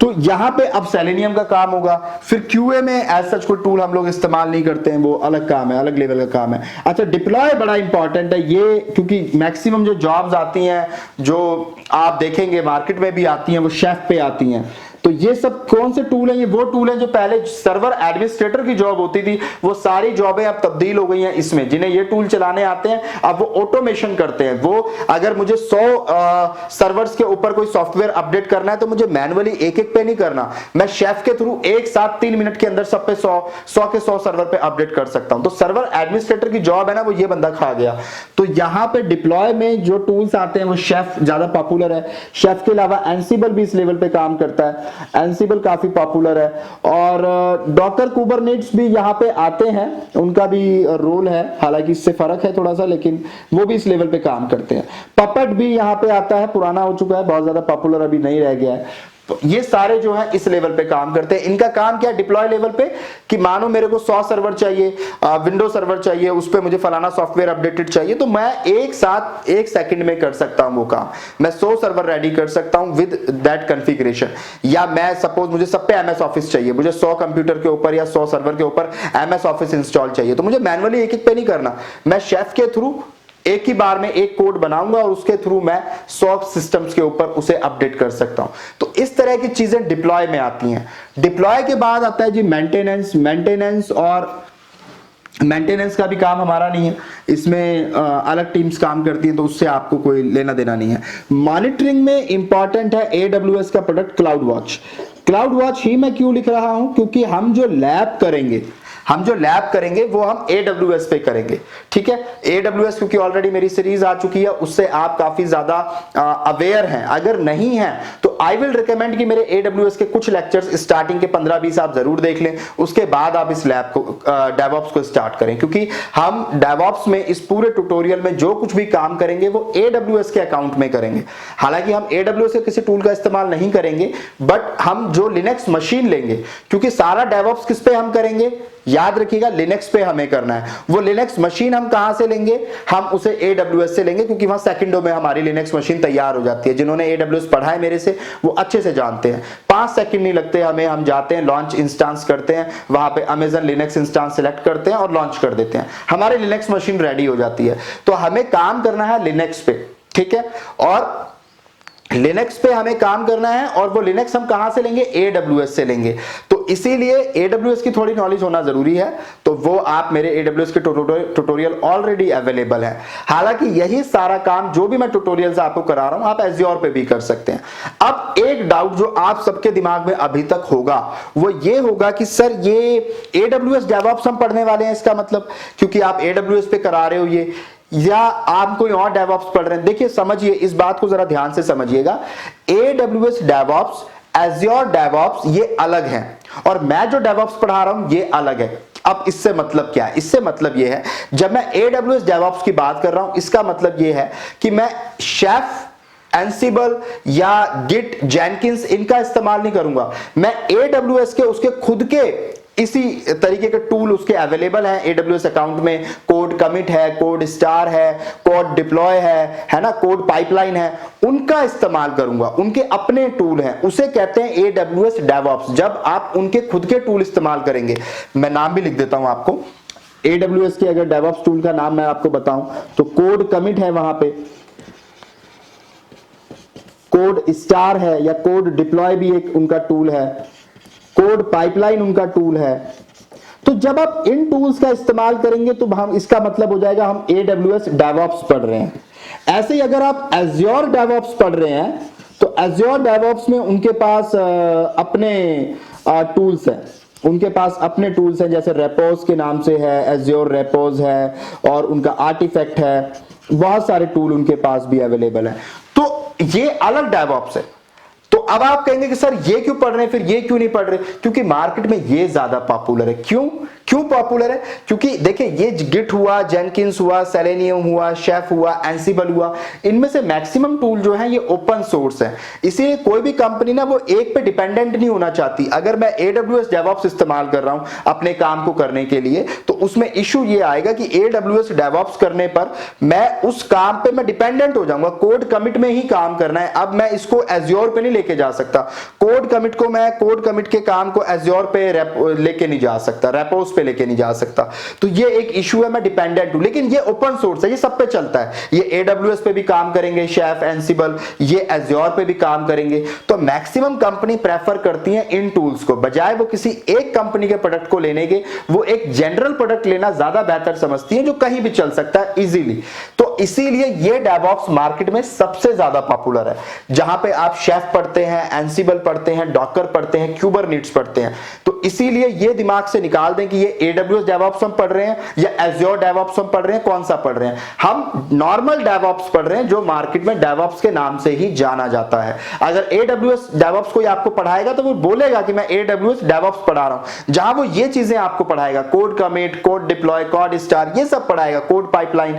तो यहां पे अब सेलेनियम का काम होगा। फिर क्यूए में एज सच कोई टूल हम लोग इस्तेमाल नहीं करते हैं, वो अलग काम है, अलग लेवल का काम है। अच्छा, डिप्लॉय बड़ा इंपॉर्टेंट है ये, क्योंकि मैक्सिमम जो जॉब्स आती हैं, जो आप देखेंगे मार्केट में भी आती हैं, वो शेफ पे आती हैं। तो ये सब कौन से टूल हैं, ये वो टूल हैं जो पहले सर्वर एडमिनिस्ट्रेटर की जॉब होती थी, वो सारी जॉबें अब तब्दील हो गई हैं इसमें। जिन्हें ये टूल चलाने आते हैं अब वो ऑटोमेशन करते हैं। वो अगर मुझे 100 सर्वर्स के ऊपर कोई सॉफ्टवेयर अपडेट करना है तो मुझे मैनुअली एक एक पे नहीं करना, मैं शेफ के थ्रू एक साथ 3 मिनट के अंदर सब पे 100 के 100 सर्वर पे अपडेट कर सकता हूं। तो सर्वर एडमिनिस्ट्रेटर की जॉब है ना, वो ये बंदा खा गया। तो यहां पे डिप्लॉय में जो टूल्स आते हैं वो शेफ ज्यादा पॉपुलर है। शेफ के अलावा एंसिबल भी इस लेवल पे काम करता है, एंसिबल काफी पॉपुलर है, और डॉकर कुबरनेट्स भी यहाँ पे आते हैं, उनका भी रोल है, हालांकि इससे फर्क है थोड़ा सा, लेकिन वो भी इस लेवल पे काम करते हैं। पपेट भी यहाँ पे आता है, पुराना हो चुका है, बहुत ज्यादा पॉपुलर अभी नहीं रह गया है। तो ये सारे जो है इस लेवल पे काम करते हैं। इनका काम क्या है, डिप्लॉय लेवल पे, कि मानो मेरे को 100 सर्वर चाहिए, विंडो सर्वर चाहिए, उस पे मुझे फलाना सॉफ्टवेयर अपडेटेड चाहिए, तो मैं एक साथ 1 सेकंड में कर सकता हूं वो काम। मैं 100 सर्वर रेडी कर सकता हूं विद दैट कॉन्फ़िगरेशन। या मैं सपोज मुझे सब पे एमएस ऑफिस चाहिए, मुझे 100 कंप्यूटर के ऊपर या 100 सर्वर के ऊपर एमएस ऑफिस इंस्टॉल चाहिए, तो मुझे मैनुअली एक एक पे नहीं करना, मैं शेफ के थ्रू एक ही बार में एक कोड बनाऊंगा और उसके थ्रू मैं 100 सिस्टम्स के ऊपर उसे अपडेट कर सकता हूं। तो इस तरह की चीजें डिप्लॉय में आती हैं। डिप्लॉय के बाद आता है जी मेंटेनेंस। मेंटेनेंस का भी काम हमारा नहीं है, इसमें अलग टीम्स काम करती हैं, तो उससे आपको कोई लेना देना नहीं है। मॉनिटरिंग में इंपॉर्टेंट है AWS का product cloud watch. Cloud watch ही मैं क्यों लिख रहा हूं, क्योंकि हम जो लैब करेंगे वो हम AWS पे करेंगे। ठीक है, AWS क्योंकि ऑलरेडी मेरी सीरीज आ चुकी है, उससे आप काफी ज्यादा अवेयर हैं। अगर नहीं है तो आई विल रिकमेंड कि मेरे AWS के कुछ लेक्चर्स स्टार्टिंग के 15-20 आप जरूर देख लें, उसके बाद आप इस लैब को डेवऑप्स को स्टार्ट करें, क्योंकि हम डेवऑप्स में इस पूरे ट्यूटोरियल में जो कुछ भी काम करेंगे वो AWS के अकाउंट में करेंगे। हालांकि हम AWS के किसी टूल का इस्तेमाल नहीं करेंगे, बट हम जो लिनक्स मशीन लेंगे, क्योंकि सारा डेवऑप्स किस पे हम करेंगे, याद रखिएगा लिनक्स पे हमें करना है। वो लिनक्स मशीन हम कहां से लेंगे, हम उसे AWS से लेंगे, क्योंकि वहां सेकंडों में हमारी लिनक्स मशीन तैयार हो जाती है। जिन्होंने AWS पढ़ा है मेरे से वो अच्छे से जानते हैं, 5 सेकंड नहीं लगते हमें, हम जाते हैं लॉन्च इंस्टांस करते हैं, वहां पे अमेजन लिनक्स इंस्टांस सिलेक्ट करते हैं और लॉन्च कर देते हैं, हमारी लिनक्स मशीन रेडी हो जाती है। तो हमें काम करना है लिनक्स पे, ठीक है। और लिनक्स पे हमें काम करना है और वो लिनक्स हम कहां से लेंगे, AWS से लेंगे। तो इसीलिए AWS की थोड़ी नॉलेज होना जरूरी है। तो वो आप मेरे AWS के ट्यूटोरियल ऑलरेडी अवेलेबल है। हालांकि यही सारा काम जो भी मैं ट्यूटोरियल्स आपको करा रहा हूं आप Azure पे भी कर सकते हैं। अब एक डाउट जो आप सबके दिमाग में अभी तक होगा वो ये होगा कि सर ये AWS DevOps हम पढ़ने वाले हैं, इसका मतलब क्योंकि आप AWS पे करा रहे हो ये, या आप कोई और डेवऑप्स पढ़ रहे हैं। देखिए समझिए, इस बात को जरा ध्यान से समझिएगा। AWS DevOps, Azure DevOps ये अलग हैं और मैं जो DevOps पढ़ा रहा हूं ये अलग है। अब इससे मतलब क्या है? इससे मतलब ये है, जब मैं AWS DevOps की बात कर रहा हूं इसका मतलब ये है कि मैं शेफ, एंसिबल या गिट, जेनकिंस इनका इस्तेमाल नहीं करूंगा। मैं AWS के उसके खुद के इसी तरीके के टूल उसके अवेलेबल हैं AWS अकाउंट में। कोड कमिट है, कोड स्टार है, कोड डिप्लॉय है ना, कोड पाइपलाइन है, उनका इस्तेमाल करूंगा। उनके अपने टूल हैं, उसे कहते हैं AWS DevOps। जब आप उनके खुद के टूल इस्तेमाल करेंगे, मैं नाम भी लिख देता हूं आपको, AWS के अगर DevOps टूल का नाम मैं आपको बताऊं तो कोड कमिट है, वहां पे कोड स्टार है या कोड डिप्लॉय भी एक उनका टूल है, कोड पाइपलाइन उनका टूल है। तो जब आप इन टूल्स का इस्तेमाल करेंगे तो हम, इसका मतलब हो जाएगा हम AWS DevOps पढ़ रहे हैं। ऐसे ही अगर आप Azure DevOps पढ़ रहे हैं तो Azure DevOps में उनके पास अपने टूल्स हैं, उनके पास अपने टूल्स हैं, जैसे रेपोज के नाम से है, Azure रेपोज है और उनका आर्टिफैक्ट है, बहुत सारे टूल उनके पास भी अवेलेबल है। तो ये अलग DevOps है। तो अब आप कहेंगे कि सर ये क्यों पढ़ रहे हैं, फिर ये क्यों नहीं पढ़ रहे? क्योंकि मार्केट में ये ज्यादा पॉपुलर है। क्यों पॉपुलर है? क्योंकि देखिए ये गिट हुआ, जेनकिंस हुआ, सेलेनियम हुआ, शेफ हुआ, एंसिबल हुआ, इनमें से मैक्सिमम टूल जो है ये ओपन सोर्स है। इसीलिए कोई भी कंपनी ना वो एक पे डिपेंडेंट नहीं होना चाहती। अगर मैं AWS DevOps इस्तेमाल कर रहा हूं अपने काम को करने के लिए तो उसमें इशू ये आएगा कि AWS DevOps करने पर मैं उस काम पे मैं डिपेंडेंट हो जाऊंगा। कोड कमिट में ही काम करना है। अब मैं इसको Azure पे नहीं लेके जा सकता। कोड कमिट के काम को Azure पे लेके नहीं जा सकता, रेपोस पे लेके नहीं जा सकता। तो ये एक इशू है, मैं डिपेंडेंट हूं। लेकिन ये ओपन सोर्स है, ये सब पे चलता है। ये AWS पे भी काम करेंगे, शेफ, एंसिबल, ये Azure पे भी काम करेंगे। तो मैक्सिमम कंपनी प्रेफर करती है इन टूल्स को, बजाय वो किसी एक कंपनी के प्रोडक्ट को लेने के, वो एक जनरल प्रोडक्ट लेना ज्यादा बेहतर समझती है जो कहीं भी चल सकता है इजीली। तो इसीलिए ये DevOps मार्केट में सबसे ज्यादा पॉपुलर है। जहां पे आप शेफ पढ़ते हैं, एंसिबल पढ़ते हैं, डॉकर पढ़ते हैं, क्यूबरनेटिस पढ़ते हैं। तो इसीलिए ये दिमाग से निकाल दें कि ये AWS DevOps हम पढ़ रहे हैं या Azure DevOps हम पढ़ रहे हैं, कौन सा पढ़ रहे हैं। हम नॉर्मल DevOps पढ़ रहे हैं जो मार्केट में DevOps के नाम से ही जाना जाता है। अगर AWS DevOps कोई आपको पढ़ाएगा तो वो बोलेगा कि मैं AWS DevOps पढ़ा रहा हूं, जहां वो ये चीजें आपको पढ़ाएगा, code commit, code deploy, code star, ये सब पढ़ाएगा, कोड पाइपलाइन,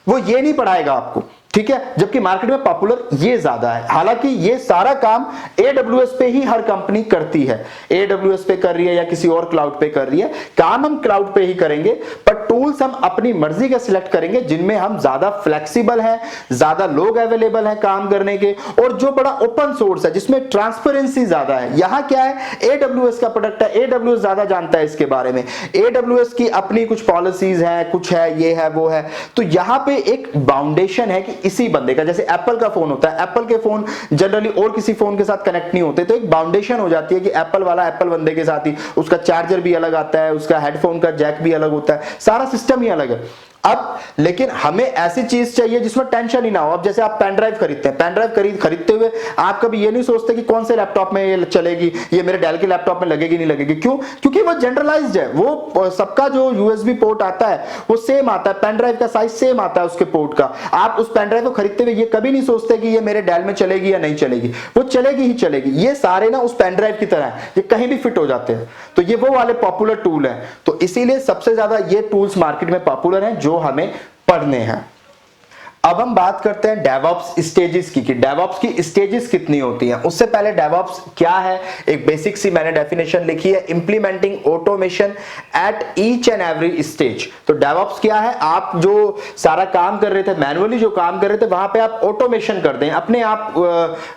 वो ये नहीं पढ़ाएगा आपको। ठीक है, जबकि मार्केट में पॉपुलर ये ज्यादा है। हालांकि ये सारा काम AWS पे ही हर कंपनी करती है। AWS पे कर रही है या किसी और क्लाउड पे कर रही है, काम हम क्लाउड पे ही करेंगे, पर टूल्स हम अपनी मर्जी के सिलेक्ट करेंगे जिनमें हम ज्यादा फ्लेक्सिबल हैं, ज्यादा लोग अवेलेबल हैं काम करने के, और जो बड़ा ओपन सोर्स है जिसमें ट्रांसपेरेंसी ज्यादा है। यहां क्या है, AWS का प्रोडक्ट है, AWS ज्यादा जानता है इसके बारे में, AWS की अपनी कुछ पॉलिसीज हैं, कुछ है, ये है, वो है। तो यहां पे एक बाउंडेशन है कि इसी बंदे का, जैसे एप्पल का फोन होता है, एप्पल के फोन जनरली और किसी फोन के साथ कनेक्ट नहीं होते, तो एक बाउंडेशन हो जाती है कि एप्पल वाला एप्पल बंदे के साथ ही, उसका चार्जर भी अलग आता है, उसका हेडफोन का जैक भी अलग होता है, सारा सिस्टम ही अलग है। अब लेकिन हमें ऐसी चीज चाहिए जिसमें टेंशन ही ना हो। अब जैसे आप पेन ड्राइव खरीदते हैं, पेन ड्राइव खरीदते हुए आप कभी ये नहीं सोचते कि कौन से लैपटॉप में ये चलेगी, ये मेरे डेल के लैपटॉप में लगेगी नहीं लगेगी। क्यों? क्योंकि वो जनरलाइज्ड है, वो सबका जो USB पोर्ट आता है वो सेम आता है, पेन ड्राइव का साइज सेम आता है उसके पोर्ट का। आप उस पेन ड्राइव को खरीदते हुए ये कभी नहीं सोचते कि ये मेरे डेल में चलेगी या नहीं चलेगी, वो चलेगी ही चलेगी। ये सारे ना उस पेन ड्राइव की तरह है, ये कहीं भी फिट हो जाते हैं। तो ये वो वाले पॉपुलर टूल है। तो इसीलिए सबसे ज्यादा ये टूल्स मार्केट में पॉपुलर हैं जो हमें पढ़ने हैं। अब हम बात करते हैं डेवऑप्स स्टेजेस की, कि डेवऑप्स की स्टेजेस कितनी होती हैं। उससे पहले डेवऑप्स क्या है, एक बेसिक सी मैंने डेफिनेशन लिखी है, implementing automation at each and every stage. तो डेवऑप्स क्या है, आप जो सारा काम कर रहे थे, मैनुअली जो काम कर रहे थे, वहां पे आप ऑटोमेशन कर दें, अपने आप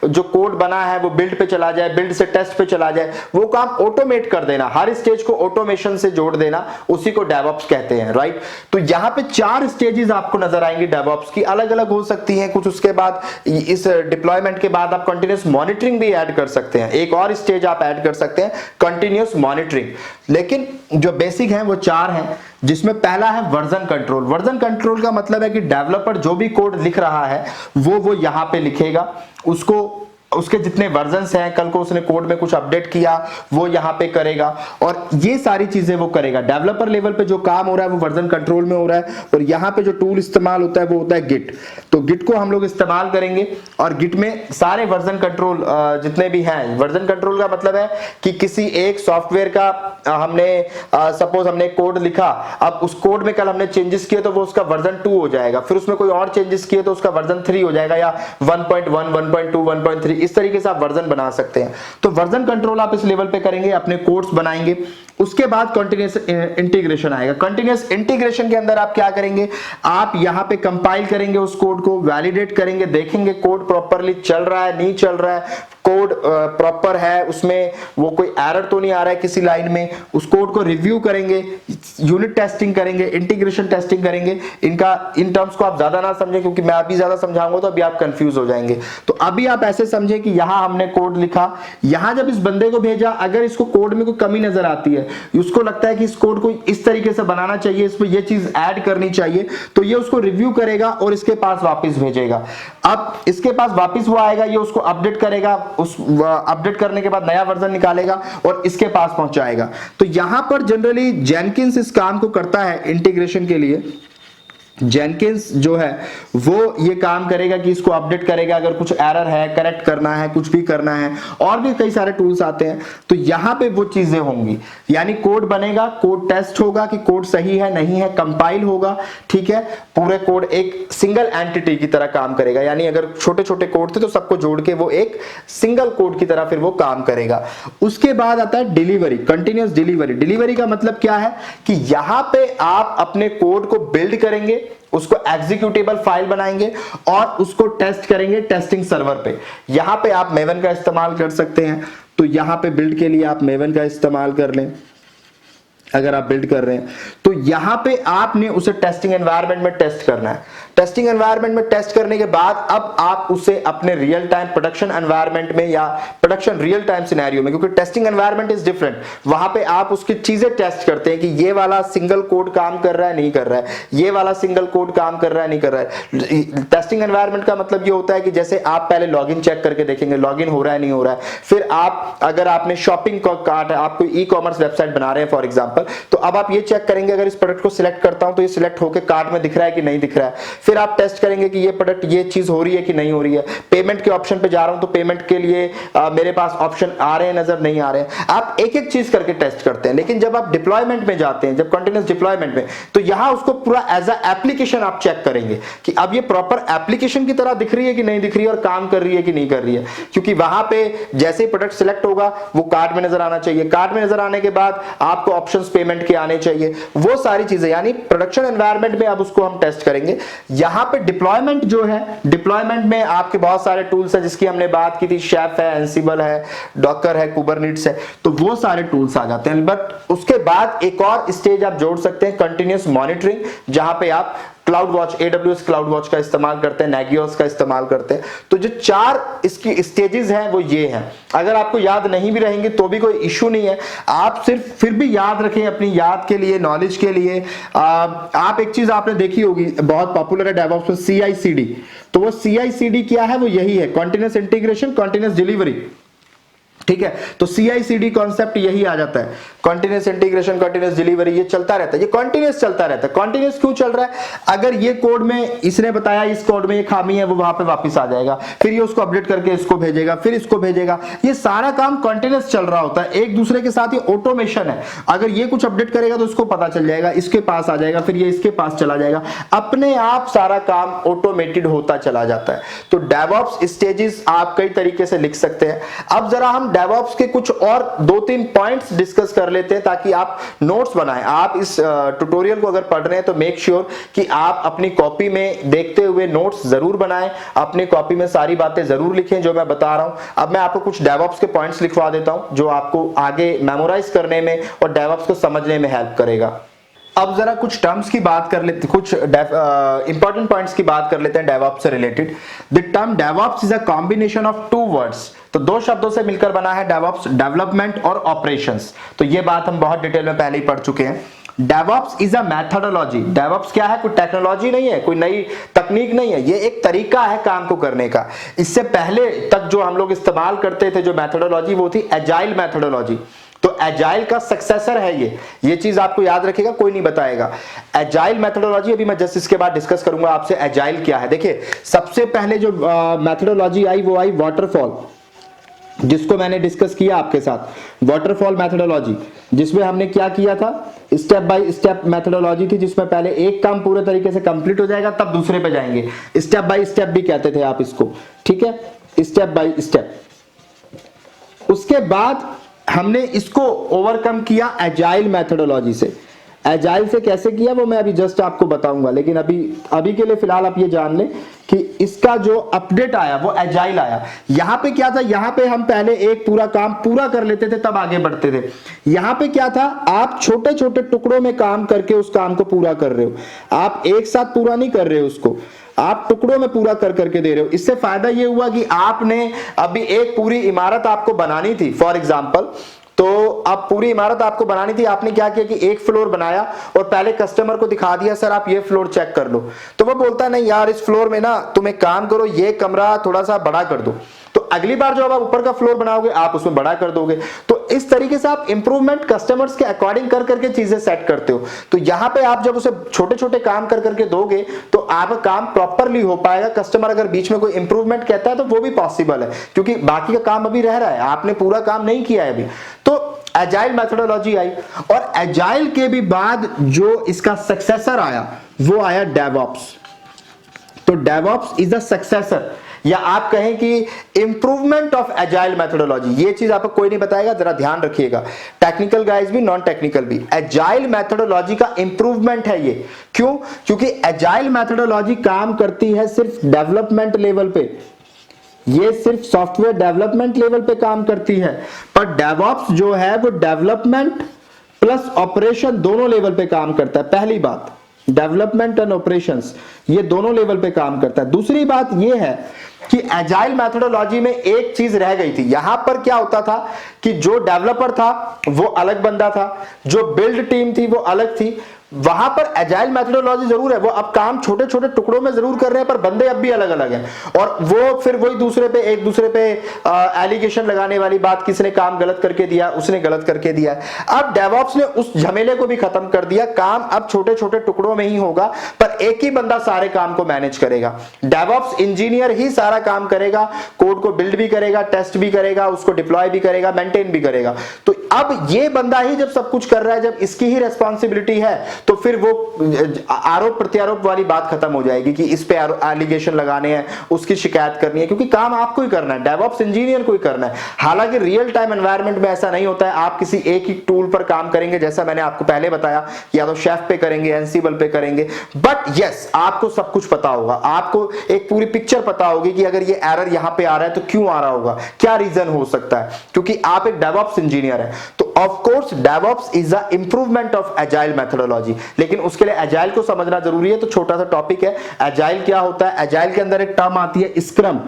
जो कोड बना है वो बिल्ड पे चला जाए, बिल्ड से टेस्ट पे चला जाए, वो काम ऑटोमेट कर देना, हर स्टेज को ऑटोमेशन से जोड़ देना, उसी को डेवऑप्स कहते हैं, राइट। तो यहां पे 4 स्टेजेस आपको नजर आएंगे डेवऑप्स की, अलग अलग हो सकती हैं कुछ। उसके बाद इस डिप्लॉयमेंट के बाद आप कंटिन्यूस मॉनिटरिंग भी ऐड कर सकते हैं, एक और स्टेज आप ऐड कर सकते हैं कंटिन्यूस मॉनिटरिंग। लेकिन जो बेसिक है वो 4 हैं, जिसमें पहला है वर्जन कंट्रोल। वर्जन कंट्रोल का मतलब है कि डेवलपर जो भी कोड लिख रहा है वो यहां पे लिखेगा, उसको उसके जितने वर्जन्स हैं, कल को उसने कोड में कुछ अपडेट किया वो यहाँ पे करेगा, और ये सारी चीजें वो करेगा। डेवलपर लेवल पे जो काम हो रहा है वो वर्जन कंट्रोल में हो रहा है। और यहाँ पे जो टूल इस्तेमाल होता है वो होता है गिट। तो गिट को हम लोग इस्तेमाल करेंगे, और गिट में सारे वर्जन कंट्रोल जितने भी हैं, वर्जन कंट्रोल का मतलब है कि किसी एक सॉफ्टवेयर का हमने सपोज हमने कोड लिखा, अब उस कोड में कल हमने चेंजेस किए तो वो उसका वर्जन 2 हो जाएगा, फिर उसमें कोई और चेंजेस किए तो उसका वर्जन 3 हो जाएगा, या 1.1, 1.2, 1.3, इस तरीके से आप वर्जन बना सकते हैं। तो वर्जन कंट्रोल आप इस लेवल पे करेंगे, अपने कोड्स बनाएंगे। उसके बाद कंटीन्यूअस इंटीग्रेशन आएगा। कंटीन्यूअस इंटीग्रेशन के अंदर आप क्या करेंगे, आप यहां पे कंपाइल करेंगे उस कोड को, वैलिडेट करेंगे, देखेंगे कोड प्रॉपरली चल रहा है नहीं चल रहा है, कोड प्रॉपर है, उसमें वो कोई एरर तो नहीं आ रहा है किसी लाइन में, उस कोड को रिव्यू करेंगे, यूनिट टेस्टिंग करेंगे, इंटीग्रेशन टेस्टिंग करेंगे। इन टर्म्स को आप ज्यादा ना समझें क्योंकि मैं अभी ज्यादा समझाऊंगा तो अभी आप कंफ्यूज हो जाएंगे। तो अभी आप ऐसे समझे कि यहां हमने कोड लिखा, यहां जब इस बंदे को भेजा, अगर इसको कोड में कोई कमी नजर आती है, उसको लगता है कि इस कोड को इस तरीके से बनाना चाहिए, इसमें ये चीज ऐड करनी चाहिए, तो ये उसको रिव्यू करेगा और इसके पास वापस भेजेगा। अब इसके पास वापस वो आएगा, ये उसको अपडेट करेगा, उस अपडेट करने के बाद नया वर्जन निकालेगा और इसके पास पहुंचाएगा। तो यहां पर जनरली जेनकिंस इस काम को करता है इंटीग्रेशन के लिए। जेनकिंस जो है वो ये काम करेगा कि इसको अपडेट करेगा, अगर कुछ एरर है करेक्ट करना है, कुछ भी करना है, और भी कई सारे टूल्स आते हैं, तो यहां पे वो चीजें होंगी। यानी कोड बनेगा, कोड टेस्ट होगा कि कोड सही है नहीं है, कंपाइल होगा, ठीक है, पूरे कोड एक सिंगल एंटिटी की तरह काम करेगा। यानी अगर छोटे छोटे कोड थे तो सबको जोड़ के वो एक सिंगल कोड की तरह फिर वो काम करेगा। उसके बाद आता है डिलीवरी, कंटिन्यूअस डिलीवरी। डिलीवरी का मतलब क्या है कि यहां पे आप अपने कोड को बिल्ड करेंगे, उसको एग्जीक्यूटेबल फाइल बनाएंगे और उसको टेस्ट करेंगे टेस्टिंग सर्वर पे। यहां पे आप मेवन का इस्तेमाल कर सकते हैं, तो यहां पे बिल्ड के लिए आप मेवन का इस्तेमाल कर लें। अगर आप बिल्ड कर रहे हैं तो यहां पे आपने उसे टेस्टिंग एनवायरनमेंट में टेस्ट करना है। टेस्टिंग एनवायरनमेंट में टेस्ट करने के बाद अब आप उसे अपने रियल टाइम प्रोडक्शन एनवायरनमेंट में या प्रोडक्शन रियल टाइम सिनेरियो में, क्योंकि टेस्टिंग एनवायरनमेंट इज डिफरेंट, वहां पे आप उसकी चीजें टेस्ट करते हैं कि ये वाला सिंगल कोड काम कर रहा है नहीं कर रहा है, ये वाला सिंगल कोड काम कर रहा है नहीं कर रहा है। टेस्टिंग एनवायरनमेंट का मतलब ये होता है कि जैसे आप पहले लॉगिन चेक करके देखेंगे, लॉगिन हो रहा है नहीं हो रहा है, फिर आप अगर आपने शॉपिंग कार्ट है, आप कोई ई कॉमर्स वेबसाइट बना रहे हैं फॉर एग्जाम्पल, तो अब आप ये चेक करेंगे अगर इस प्रोडक्ट को सिलेक्ट करता हूं तो ये सिलेक्ट होकर कार्ट में दिख रहा है कि नहीं दिख रहा है, फिर आप टेस्ट करेंगे कि ये प्रोडक्ट ये चीज हो रही है कि नहीं हो रही है। पेमेंट के ऑप्शन पे जा रहा हूं तो पेमेंट के लिए मेरे पास ऑप्शन आ रहे हैं नजर नहीं आ रहे हैं। आप एक एक चीज करके टेस्ट करते हैं। लेकिन जब आप डिप्लॉयमेंट में जाते हैं, जब कंटिन्यूअस डिप्लॉयमेंट में, तो यहां उसको पूरा एज अ एप्लीकेशन आप चेक करेंगे कि अब ये प्रॉपर एप्लीकेशन की तरह दिख रही है कि नहीं दिख रही है और काम कर रही है कि नहीं कर रही है। क्योंकि वहां पे जैसे ही प्रोडक्ट सिलेक्ट होगा वो कार्ट में नजर आना चाहिए, कार्ट में नजर आने के बाद आपको ऑप्शंस पेमेंट के आने चाहिए, वो सारी चीजें, यानी प्रोडक्शन एनवायरनमेंट में अब उसको हम टेस्ट करेंगे। यहां पे डिप्लॉयमेंट जो है, डिप्लॉयमेंट में आपके बहुत सारे टूल्स हैं जिसकी हमने बात की थी, शेफ है, एंसिबल है, डॉकर है, कुबरनेटिस है, तो वो सारे टूल्स आ जाते हैं। बट उसके बाद एक और स्टेज आप जोड़ सकते हैं, कंटिन्यूअस मॉनिटरिंग, जहां पे आप cloud watch, AWS cloud watch का इस्तेमाल करते हैं, Nagios का इस्तेमाल करते हैं। तो जो 4 इसकी स्टेजेस हैं वो ये हैं। अगर आपको याद नहीं भी रहेंगे तो भी कोई इशू नहीं है, आप सिर्फ फिर भी याद रखें अपनी याद के लिए, नॉलेज के लिए। आप एक चीज आपने देखी होगी, बहुत पॉपुलर है डेवऑप्स में, CI/CD। तो वो CI/CD क्या है, वो यही है, कंटिन्यूअस इंटीग्रेशन, कंटिन्यूअस डिलीवरी, ठीक है। तो CI/CD कॉन्सेप्ट यही आ जाता है, कंटिन्यूअस इंटीग्रेशन, कंटिन्यूअस डिलीवरी, ये चलता रहता है, ये कंटिन्यूअस चलता रहता है। कंटिन्यूअस क्यों चल रहा है, अगर ये कोड में इसने बताया इस कोड में ये खामी है, वो वहां पे वापस आ जाएगा, फिर ये उसको अपडेट करके इसको भेजेगा, फिर इसको भेजेगा, ये सारा काम कंटिन्यूअस चल रहा होता है, एक दूसरे के साथ ये ऑटोमेशन है। अगर ये कुछ अपडेट करेगा तो इसको पता चल जाएगा, इसके पास आ जाएगा, फिर ये इसके पास चला जाएगा, अपने आप सारा काम ऑटोमेटेड होता चला जाता है। तो डेवऑप्स स्टेजेस आप कई तरीके से लिख सकते हैं। अब जरा हम डेवऑप्स के कुछ और 2-3 पॉइंट्स डिस्कस कर लेते हैं ताकि आप नोट्स बनाएं। आप इस ट्यूटोरियल को अगर पढ़ रहे हैं तो मेक श्योर कि आप अपनी कॉपी में देखते हुए नोट्स जरूर बनाएं, अपनी कॉपी में सारी बातें जरूर लिखें जो मैं बता रहा हूं। अब मैं आपको कुछ डेवऑप्स के पॉइंट्स लिखवा देता हूं जो आपको आगे मेमोराइज करने में और डेवऑप्स को समझने में हेल्प करेगा। अब जरा कुछ टर्म्स की बात कर लेते, कुछ इंपॉर्टेंट पॉइंट्स की बात कर लेते हैं डेवऑप्स से related. The term DevOps is a combination of two words, तो दो शब्दों से मिलकर बना है डेवऑप्स, डेवलपमेंट और ऑपरेशंस। तो ये बात हम बहुत डिटेल में पहले ही पढ़ चुके हैं। DevOps is a methodology, DevOps क्या है, कोई टेक्नोलॉजी नहीं है, कोई नई तकनीक नहीं है, ये एक तरीका है काम को करने का। इससे पहले तक जो हम लोग इस्तेमाल करते थे जो मेथोडोलॉजी, वो थी एजाइल मेथोडोलॉजी। तो एजाइल का सक्सेसर है ये चीज आपको याद रखिएगा, कोई नहीं बताएगा। एजाइल मेथोडोलॉजी अभी मैं जस्ट इसके बाद डिस्कस करूंगा आपसे एजाइल क्या है। देखिए सबसे पहले जो मेथोडोलॉजी आई वो आई वाटरफॉल, जिसको मैंने डिस्कस किया आपके साथ, वाटरफॉल मेथोडोलॉजी, जिसमें हमने क्या किया था, स्टेप बाय स्टेप मेथोडोलॉजी थी, जिसमें पहले एक काम पूरे तरीके से कंप्लीट हो जाएगा तब दूसरे पे जाएंगे। स्टेप बाय स्टेप भी कहते थे आप इसको, ठीक है, स्टेप बाय स्टेप। उसके बाद हमने इसको ओवरकम किया एजाइल मेथोडोलॉजी से। एजाइल से कैसे किया वो मैं अभी जस्ट आपको बताऊंगा, लेकिन अभी के लिए फिलहाल आप ये जान लें कि इसका जो अपडेट आया वो एजाइल आया। यहां पे क्या था, यहां पे हम पहले एक पूरा काम पूरा कर लेते थे तब आगे बढ़ते थे। यहां पे क्या था, आप छोटे छोटे टुकड़ों में काम करके उस काम को पूरा कर रहे हो, आप एक साथ पूरा नहीं कर रहे हो उसको, आप टुकड़ों में पूरा कर करके दे रहे हो। इससे फायदा ये हुआ कि आपने अभी एक पूरी इमारत आपको बनानी थी फॉर एग्जांपल, तो अब पूरी इमारत आपको बनानी थी, आपने क्या किया कि एक फ्लोर बनाया और पहले कस्टमर को दिखा दिया सर आप ये फ्लोर चेक कर लो। तो वो बोलता नहीं यार इस फ्लोर में ना तुम एक काम करो, ये कमरा थोड़ा सा बड़ा कर दो। तो अगली बार जो आप ऊपर का फ्लोर बनाओगे आप उसमें बड़ा कर दोगे। तो इस तरीके से आप इंप्रूवमेंट कस्टमर्स के अकॉर्डिंग कर करके चीजें सेट करते हो। तो यहां पे आप जब उसे छोटे छोटे काम कर करके दोगे तो आपका काम प्रॉपरली हो पाएगा। कस्टमर अगर बीच में कोई इंप्रूवमेंट कहता है तो वो भी पॉसिबल है, क्योंकि बाकी का काम अभी रह रहा है, आपने पूरा काम नहीं किया है अभी। तो एजाइल मेथोडोलॉजी आई, और एजाइल के भी बाद जो इसका सक्सेसर आया वो आया डेवऑप्स। तो डेवऑप्स इज द सक्सेसर, या आप कहें कि इंप्रूवमेंट ऑफ एजाइल मेथोडोलॉजी। ये चीज आपको कोई नहीं बताएगा, जरा ध्यान रखिएगा, टेक्निकल गाइज भी नॉन टेक्निकल भी। एजाइल मेथोडोलॉजी का इंप्रूवमेंट है ये। क्यों? क्योंकि एजाइल मेथोडोलॉजी काम करती है सिर्फ डेवलपमेंट लेवल पे, ये सिर्फ सॉफ्टवेयर डेवलपमेंट लेवल पे काम करती है। पर डेवऑप्स जो है वो डेवलपमेंट प्लस ऑपरेशन दोनों लेवल पे काम करता है। पहली बात, डेवलपमेंट एंड ऑपरेशंस ये दोनों लेवल पे काम करता है। दूसरी बात ये है कि एजाइल मेथोडोलॉजी में एक चीज रह गई थी। यहां पर क्या होता था कि जो डेवलपर था वो अलग बंदा था, जो बिल्ड टीम थी वो अलग थी। वहां पर एजाइल मेथोडोलॉजी जरूर है, वो अब काम छोटे छोटे टुकड़ों में जरूर कर रहे हैं, पर बंदे अब भी अलग अलग हैं। और वो फिर वही एक दूसरे पे एलिगेशन लगाने वाली बात, किसने काम गलत करके दिया, उसने गलत करके दिया। अब डेवऑप्स ने उस झमेले को भी खत्म कर दिया, काम अब छोटे छोटे टुकड़ों में ही होगा, पर एक ही बंदा सारे काम को मैनेज करेगा। डेवऑप्स इंजीनियर ही सारा काम करेगा, कोड को बिल्ड भी करेगा, टेस्ट भी करेगा, उसको डिप्लॉय भी करेगा, मेंटेन भी करेगा। तो अब ये बंदा ही जब सब कुछ कर रहा है, जब इसकी ही रेस्पॉन्सिबिलिटी है, तो फिर वो आरोप प्रत्यारोप वाली बात खत्म हो जाएगी कि इस पे एलिगेशन लगाने हैं, उसकी शिकायत करनी है, क्योंकि काम आपको ही करना है, डेवऑप्स इंजीनियर को ही करना है। हालांकि रियल टाइम एनवायरनमेंट में ऐसा नहीं होता है, आप किसी एक ही टूल पर काम करेंगे, जैसा मैंने आपको पहले बताया, या तो शेफ पे करेंगे, एनसीबल पे करेंगे, बट यस आपको सब कुछ पता होगा, आपको एक पूरी पिक्चर पता होगी कि अगर ये एरर यहां पे आ रहा है तो क्यों आ रहा होगा, क्या रीजन हो सकता है, क्योंकि आप एक डेवऑप्स इंजीनियर है। तो of course DevOps is the improvement of agile methodology, लेकिन उसके लिए एजाइल को समझना जरूरी है। तो छोटा सा टॉपिक है, एजाइल क्या होता है। एजाइल के अंदर एक टर्म आती है स्क्रम,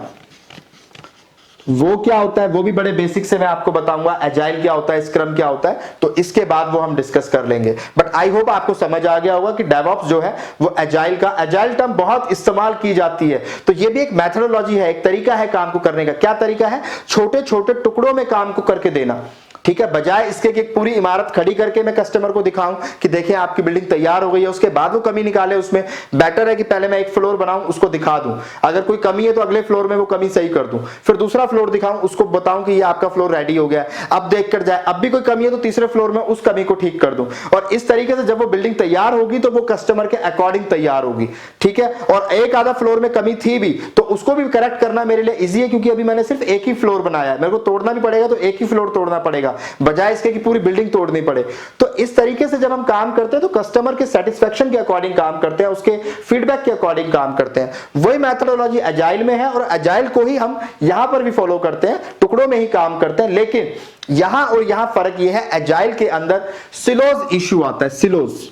वो क्या होता है वो भी बड़े बेसिक से मैं आपको बताऊंगा, एजाइल क्या होता है, स्क्रम क्या होता है, तो इसके बाद वो हम डिस्कस कर लेंगे। बट आई होप आपको समझ आ गया होगा कि डेवऑप्स जो है वो एजाइल का, एजाइल टर्म बहुत इस्तेमाल की जाती है। तो ये भी एक मेथोडोलॉजी है, एक तरीका है काम को करने का। क्या तरीका है? छोटे छोटे टुकड़ों में काम को करके देना, ठीक है, बजाय इसके कि पूरी इमारत खड़ी करके मैं कस्टमर को दिखाऊं कि देखिए आपकी बिल्डिंग तैयार हो गई है, उसके बाद वो कमी निकाले उसमें। बेटर है कि पहले मैं एक फ्लोर बनाऊं, उसको दिखा दूं, अगर कोई कमी है तो अगले फ्लोर में वो कमी सही कर दूं, फिर दूसरा फ्लोर दिखाऊं, उसको बताऊं कि ये आपका फ्लोर रेडी हो गया है, अब देख कर जाए, अब भी कोई कमी है तो तीसरे फ्लोर में उस कमी को ठीक कर दूं। और इस तरीके से जब वो बिल्डिंग तैयार होगी तो वो कस्टमर के अकॉर्डिंग तैयार होगी, ठीक है। और एक आधा फ्लोर में कमी थी भी तो उसको भी करेक्ट करना मेरे लिए इजी है, क्योंकि अभी मैंने सिर्फ एक ही फ्लोर बनाया है, मेरे को तोड़ना भी पड़ेगा तो एक ही फ्लोर तोड़ना पड़ेगा, बजाय इसके कि पूरी बिल्डिंग तोड़नी पड़े। तो इस तरीके से जब हम काम करते हैं तो कस्टमर के सेटिस्फेक्शन के अकॉर्डिंग काम करते हैं, उसके फीडबैक के अकॉर्डिंग काम करते हैं। वही मेथोडोलॉजी एजाइल में है और एजाइल को ही हम यहां पर भी फॉलो करते हैं, टुकड़ों में ही काम करते हैं। लेकिन यहां और यहां फर्क यह है, एजाइल के अंदर सिलोज इश्यू आता है, सिलोज।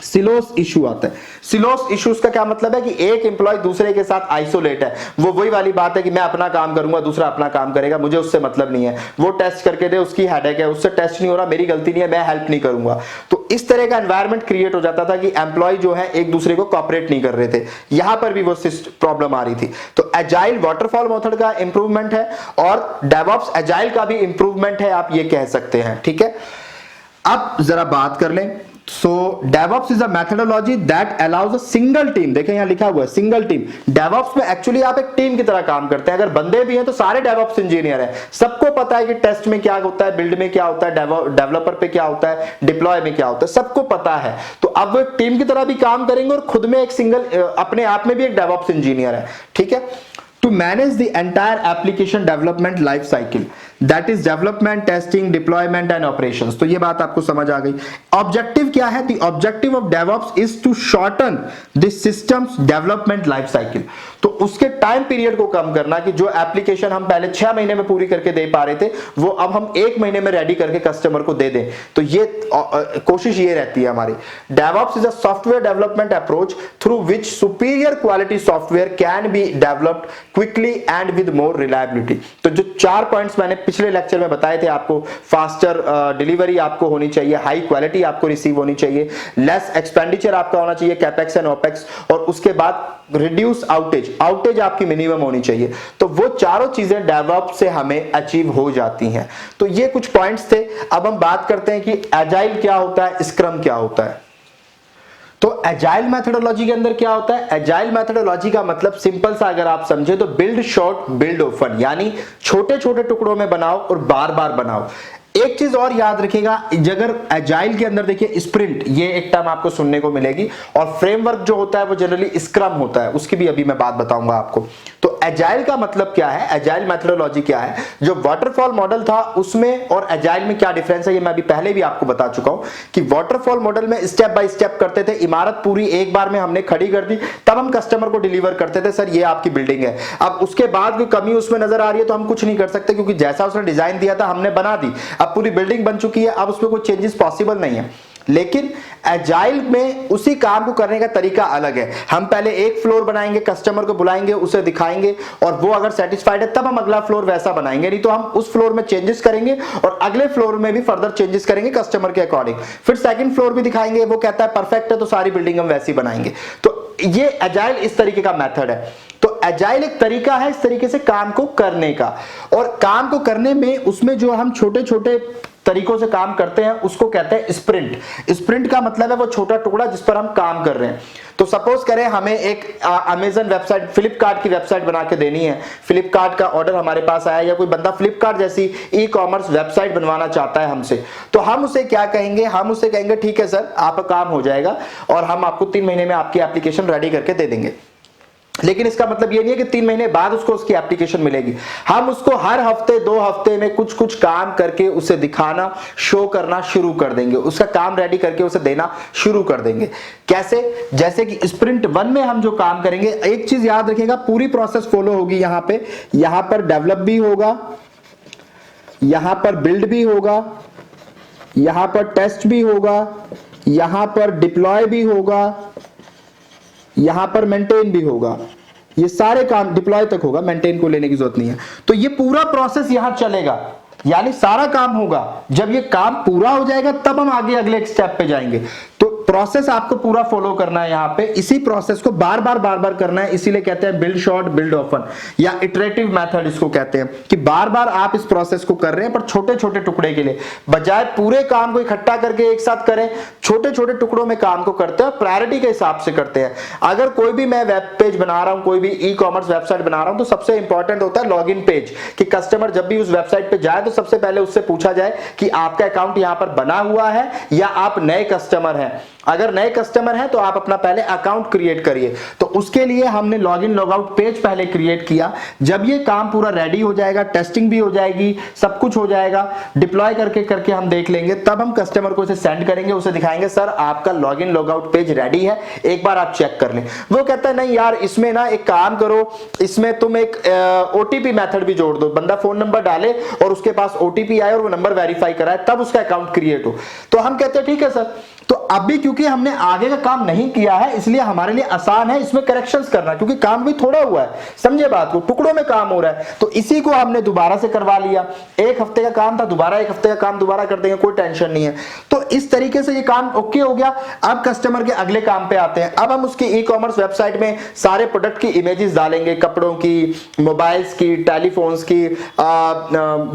सिलोस इशू आता है। सिलोस इश्यूज का क्या मतलब है कि एक एम्प्लॉय दूसरे के साथ आइसोलेट है, वो वही वाली बात है कि मैं अपना काम करूंगा, दूसरा अपना काम करेगा, मुझे उससे मतलब नहीं है, वो टेस्ट करके दे, उसकी हेडेक है, उससे टेस्ट नहीं हो रहा, मेरी गलती नहीं है, मैं हेल्प नहीं करूंगा। तो इस तरह का एनवायरनमेंट क्रिएट हो जाता था कि एम्प्लॉय जो है एक दूसरे को कॉपरेट नहीं कर रहे थे, यहां पर भी वो प्रॉब्लम आ रही थी। तो एजाइल वाटरफॉल मेथड का इंप्रूवमेंट है और डेवऑप्स एजाइल का भी इंप्रूवमेंट है, आप ये कह सकते हैं। ठीक है, अब जरा बात कर लें। So DevOps is a methodology that allows a single team, देखें यहां लिखा हुआ है सिंगल टीम। DevOps में एक्चुअली आप एक टीम की तरह काम करते हैं, अगर बंदे भी हैं तो सारे DevOps इंजीनियर हैं, सबको पता है कि टेस्ट में क्या होता है, बिल्ड में क्या होता है, डेवलपर पे क्या होता है, डिप्लॉय में क्या होता है, सबको पता है। तो अब वो एक टीम की तरह भी काम करेंगे और खुद में एक सिंगल अपने आप में भी एक DevOps इंजीनियर है। ठीक है, to manage the entire application development life cycle, that is development, testing, deployment and operations। तो ये बात आपको समझ आ गई। ऑब्जेक्टिव क्या है? the objective of DevOps is to shorten the system's development life cycle। तो उसके टाइम पीरियड को कम करना, कि जो एप्लीकेशन हम पहले 6 महीने में पूरी करके दे पा रहे थे वो अब हम 1 महीने में रेडी करके कस्टमर को दे दें। तो ये कोशिश ये रहती है हमारी। DevOps is a software development approach through which superior quality software can be developed quickly and with more reliability। तो जो 4 पॉइंट्स मैंने पिछले लेक्चर में बताए थे आपको, फास्टर डिलीवरी आपको होनी चाहिए, हाई क्वालिटी आपको रिसीव होनी चाहिए, लेस एक्सपेंडिचर आपका होना चाहिए कैपेक्स एंड ओपेक्स, और उसके बाद रिड्यूस आउटेज आपकी मिनिमम होनी चाहिए। तो वो चारों चीजें डेवऑप्स से हमें अचीव हो जाती हैं। तो ये कुछ पॉइंट्स थे। अब हम बात करते हैं कि एजाइल क्या होता है, स्क्रम क्या होता है। तो एजाइल मेथोडोलॉजी के अंदर क्या होता है? एजाइल मेथोडोलॉजी का मतलब सिंपल सा अगर आप समझे तो बिल्ड शॉर्ट बिल्ड ऑफन, यानी छोटे छोटे टुकड़ों में बनाओ और बार बार बनाओ। एक चीज और याद रखिएगा, अगर एजाइल के अंदर देखिए स्प्रिंट, ये एक टर्म आपको सुनने को मिलेगी, और फ्रेमवर्क जो होता है वो जनरली स्क्रम होता है, उसकी भी अभी मैं बात बताऊंगा आपको। तो एजाइल का मतलब क्या है, एजाइल मेथोडोलॉजी क्या है? जो वाटरफॉल मॉडल था उसमें और एजाइल में क्या डिफरेंस है, ये मैं अभी पहले भी आपको बता चुका हूं कि वाटरफॉल मॉडल में स्टेप बाय स्टेप करते थे, इमारत पूरी एक बार में हमने खड़ी कर दी, तब हम कस्टमर को डिलीवर करते थे, सर ये आपकी बिल्डिंग है। अब उसके बाद कोई कमी उसमें नजर आ रही है तो हम कुछ नहीं कर सकते, क्योंकि जैसा उसने डिजाइन दिया था हमने बना दी, अब पूरी बिल्डिंग बन चुकी है, अब उसमें कोई चेंजेस पॉसिबल नहीं है। लेकिन एजाइल में उसी काम को करने का तरीका अलग है। हम पहले एक फ्लोर बनाएंगे, कस्टमर को बुलाएंगे, उसे दिखाएंगे, और वो अगर सेटिस्फाइड है तब हम अगला फ्लोर वैसा बनाएंगे, नहीं तो हम उस फ्लोर में चेंजेस करेंगे और अगले फ्लोर में भी फर्दर चेंजेस करेंगे कस्टमर के अकॉर्डिंग। फिर सेकंड फ्लोर भी दिखाएंगे, वो कहता है परफेक्ट है तो सारी बिल्डिंग हम वैसी बनाएंगे। तो ये एजाइल इस तरीके का मेथड है। तो एजाइल एक तरीका है इस तरीके से काम को करने का, और काम को करने में उसमें जो हम छोटे छोटे तरीकों से काम करते हैं उसको कहते हैं स्प्रिंट। स्प्रिंट का मतलब है वो छोटा टुकड़ा जिस पर हम काम कर रहे हैं। तो सपोज करें हमें एक अमेजन वेबसाइट, फ्लिपकार्ट की वेबसाइट बना के देनी है, फ्लिपकार्ट का ऑर्डर हमारे पास आया, या कोई बंदा फ्लिपकार्ट जैसी ई कॉमर्स वेबसाइट बनवाना चाहता है हमसे, तो हम उसे क्या कहेंगे? हम उसे कहेंगे ठीक है सर, आपका काम हो जाएगा और हम आपको 3 महीने में आपकी एप्लीकेशन रेडी करके दे देंगे। लेकिन इसका मतलब ये नहीं है कि 3 महीने बाद उसको उसकी एप्लीकेशन मिलेगी। हम उसको हर हफ्ते 2 हफ्ते में कुछ कुछ काम करके उसे दिखाना, शो करना शुरू कर देंगे, उसका काम रेडी करके उसे देना शुरू कर देंगे। कैसे? जैसे कि स्प्रिंट 1 में हम जो काम करेंगे, एक चीज याद रखिएगा, पूरी प्रोसेस फॉलो होगी। यहां पर डेवलप भी होगा, यहां पर बिल्ड भी होगा, यहां पर टेस्ट भी होगा, यहां पर डिप्लॉय भी होगा, यहां पर मेंटेन भी होगा। ये सारे काम डिप्लॉय तक होगा, मेंटेन को लेने की जरूरत नहीं है। तो ये पूरा प्रोसेस यहां चलेगा, यानी सारा काम होगा। जब ये काम पूरा हो जाएगा तब हम आगे अगले स्टेप पे जाएंगे। तो प्रोसेस आपको पूरा फॉलो करना है यहां पे, इसी प्रोसेस को बार बार करना है, इसीलिए कहते हैं बिल्ड शॉर्ट बिल्ड ऑफन, या इटरेटिव मेथड इसको कहते हैं, कि बार बार आप इस प्रोसेस को कर रहे हैं पर छोटे छोटे टुकड़े के लिए, बजाय पूरे काम को इकट्ठा करके एक साथ करें, छोटे छोटे टुकड़ों में काम को करते हैं, प्रायोरिटी के हिसाब से करते हैं। अगर कोई भी मैं वेब पेज बना रहा हूं, कोई भी ई कॉमर्स वेबसाइट बना रहा हूं, तो सबसे इंपॉर्टेंट होता है लॉगिन पेज, कि कस्टमर जब भी उस वेबसाइट पे जाए तो सबसे पहले उससे पूछा जाए कि आपका अकाउंट यहां पर बना हुआ है या आप नए कस्टमर हैं। अगर नए कस्टमर हैं तो आप अपना पहले अकाउंट क्रिएट करिए। तो उसके लिए हमने लॉगिन लॉगआउट पेज पहले क्रिएट किया। जब ये काम पूरा रेडी हो जाएगा, टेस्टिंग भी हो जाएगी, सब कुछ हो जाएगा, डिप्लॉय करके हम देख लेंगे, तब हम कस्टमर को इसे सेंड करेंगे, उसे दिखाएंगे सर आपका लॉगिन लॉगआउट पेज रेडी है, एक बार आप चेक कर लें। वो कहता है नहीं यार, इसमें ना एक काम करो, इसमें तुम एक ओटीपी मेथड भी जोड़ दो, बंदा फोन नंबर डाले और उसके पास ओटीपी आए और वो नंबर वेरीफाई कराए, तब उसका अकाउंट क्रिएट हो। तो हम कहते हैं ठीक है सर। तो अभी क्योंकि हमने आगे का काम नहीं किया है इसलिए हमारे लिए आसान है इसमें करेक्शंस करना, क्योंकि काम भी थोड़ा हुआ है, समझे बात को, टुकड़ों में काम हो रहा है। तो इसी को हमने दोबारा से करवा लिया, एक हफ्ते का काम था, दोबारा एक हफ्ते का काम दोबारा कर देंगे, कोई टेंशन नहीं है। तो इस तरीके से ये काम ओके हो गया। अब कस्टमर के अगले काम पे आते हैं। अब हम उसकी ई कॉमर्स वेबसाइट में सारे प्रोडक्ट की इमेजेस डालेंगे, कपड़ों की, मोबाइल्स की, टेलीफोन्स की,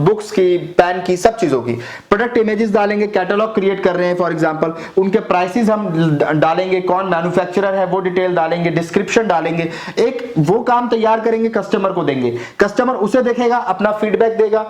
बुक्स की, पेन की, सब चीजों की प्रोडक्ट इमेजेस डालेंगे। कैटलॉग क्रिएट कर रहे हैं फॉर एग्जांपल, उनके प्राइसेस हम डालेंगे, कौन मैन्युफैक्चरर है वो डिटेल डालेंगे, डिस्क्रिप्शन डालेंगे, एक वो काम तैयार करेंगे, कस्टमर को देंगे, कस्टमर उसे देखेगा, अपना फीडबैक देगा,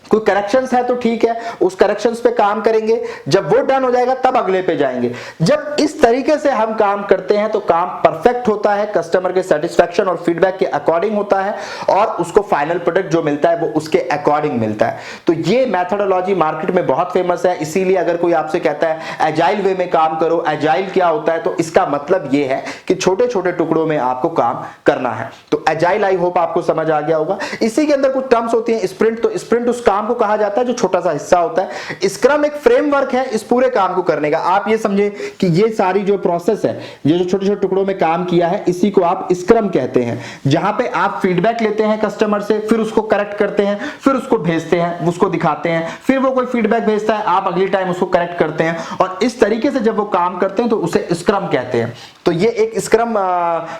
कोई करेक्शंस है तो ठीक है, उस करेक्शंस पे काम करेंगे, जब वो डन हो जाएगा तब अगले पे जाएंगे। जब इस तरीके से हम काम करते हैं तो काम परफेक्ट होता है, कस्टमर के सेटिस्फैक्शन और फीडबैक के अकॉर्डिंग होता है, और उसको फाइनल प्रोडक्ट जो मिलता है वो उसके अकॉर्डिंग मिलता है। तो ये मेथोडोलॉजी मार्केट में बहुत फेमस है। इसीलिए अगर कोई आपसे कहता है एजाइल वे में काम करो, एजाइल क्या होता है, तो इसका मतलब ये है कि छोटे छोटे टुकड़ों में आपको काम करना है। तो एजाइल आई होप आपको समझ आ गया होगा। इसी के अंदर कुछ टर्म्स होती हैं, स्प्रिंट, तो स्प्रिंट उस काम को कहा जाता है जो छोटा सा हिस्सा होता है। स्क्रम एक फ्रेमवर्क है इस पूरे काम को करने का। आप ये समझे कि ये सारी जो प्रोसेस है, ये जो छोटे छोटे टुकड़ों में काम किया है, इसी को आप स्क्रम कहते हैं, जहां पे आप फीडबैक लेते हैं कस्टमर से, फिर उसको करेक्ट करते हैं, फिर उसको भेजते हैं, उसको दिखाते हैं, फिर वो कोई फीडबैक भेजता है, आप अगली टाइम उसको करेक्ट करते हैं, और इस तरीके से जब वो काम करते हैं तो उसे स्क्रम कहते हैं। तो ये एक स्क्रम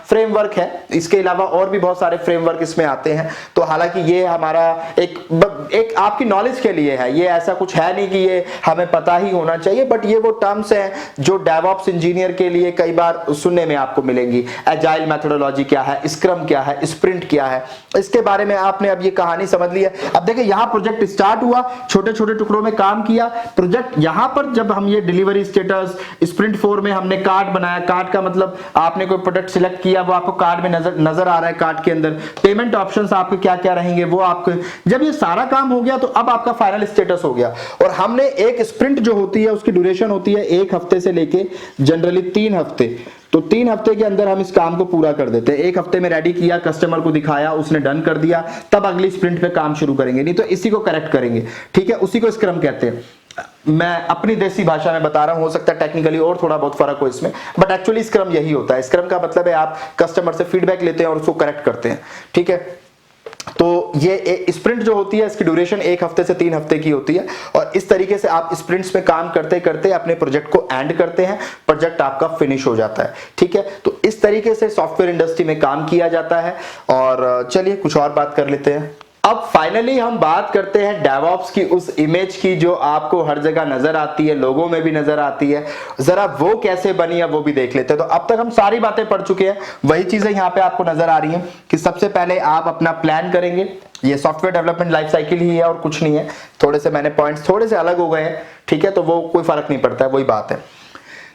फ्रेमवर्क है। इसके अलावा और भी बहुत सारे फ्रेमवर्क इसमें आते हैं। तो हालांकि ये हमारा एक आपकी नॉलेज के लिए है, ये ऐसा कुछ है नहीं कि ये हमें पता ही होना चाहिए, बट ये वो टर्म्स हैं जो डेवऑप्स इंजीनियर के लिए कई बार सुनने में आपको मिलेंगी। एजाइल मेथोडोलॉजी क्या है, स्क्रम क्या है, स्प्रिंट क्या है, इसके बारे में आपने अब ये कहानी समझ ली है। अब देखिए यहां प्रोजेक्ट स्टार्ट हुआ, छोटे छोटे टुकड़ों में काम किया, प्रोजेक्ट यहां पर जब हम ये डिलीवरी स्टेटस स्प्रिंट 4 में हमने कार्ड बनाया, कार्ड का मतलब आपने कोई प्रोडक्ट सिलेक्ट किया, वो आपको कार्ड में नजर आ रहा है, कार्ड के अंदर पेमेंट ऑप्शंस आपके क्या क्या रहेंगे वो आपको, जब ये सारा काम हो गया तो अब आपका फाइनल स्टेटस हो गया। और हमने एक स्प्रिंट जो होती है उसकी ड्यूरेशन होती है 1 हफ्ते से लेके जनरली 3 हफ्ते। तो 3 हफ्ते के अंदर हम इस काम को पूरा कर देते हैं। 1 हफ्ते में रेडी किया, कस्टमर को दिखाया, उसने डन कर दिया, तब अगली स्प्रिंट पे काम शुरू करेंगे, नहीं तो इसी को करेक्ट करेंगे। ठीक है, उसी को स्क्रम कहते हैं। मैं अपनी देसी भाषा में बता रहा हूं, हो सकता है टेक्निकली और थोड़ा बहुत फर्क हो इसमें, बट एक्चुअली स्क्रम यही होता है। स्क्रम का मतलब है आप कस्टमर से फीडबैक लेते हैं और उसको करेक्ट करते हैं। ठीक है, तो ये स्प्रिंट जो होती है इसकी ड्यूरेशन 1 हफ्ते से 3 हफ्ते की होती है, और इस तरीके से आप स्प्रिंट्स में काम करते करते अपने प्रोजेक्ट को एंड करते हैं, प्रोजेक्ट आपका फिनिश हो जाता है। ठीक है, तो इस तरीके से सॉफ्टवेयर इंडस्ट्री में काम किया जाता है। और चलिए कुछ और बात कर लेते हैं। अब फाइनली हम बात करते हैं डेवऑप्स की, उस इमेज की जो आपको हर जगह नजर आती है, लोगों में भी नजर आती है। जरा वो कैसे बनी है वो भी देख लेते हैं। तो अब तक हम सारी बातें पढ़ चुके हैं, वही चीजें यहाँ पे आपको नजर आ रही हैं कि सबसे पहले आप अपना प्लान करेंगे। ये सॉफ्टवेयर डेवलपमेंट लाइफ साइकिल ही है और कुछ नहीं है। थोड़े से मैंने पॉइंट्स थोड़े से अलग हो गए हैं, ठीक है, तो वो कोई फर्क नहीं पड़ता है, वही बात है।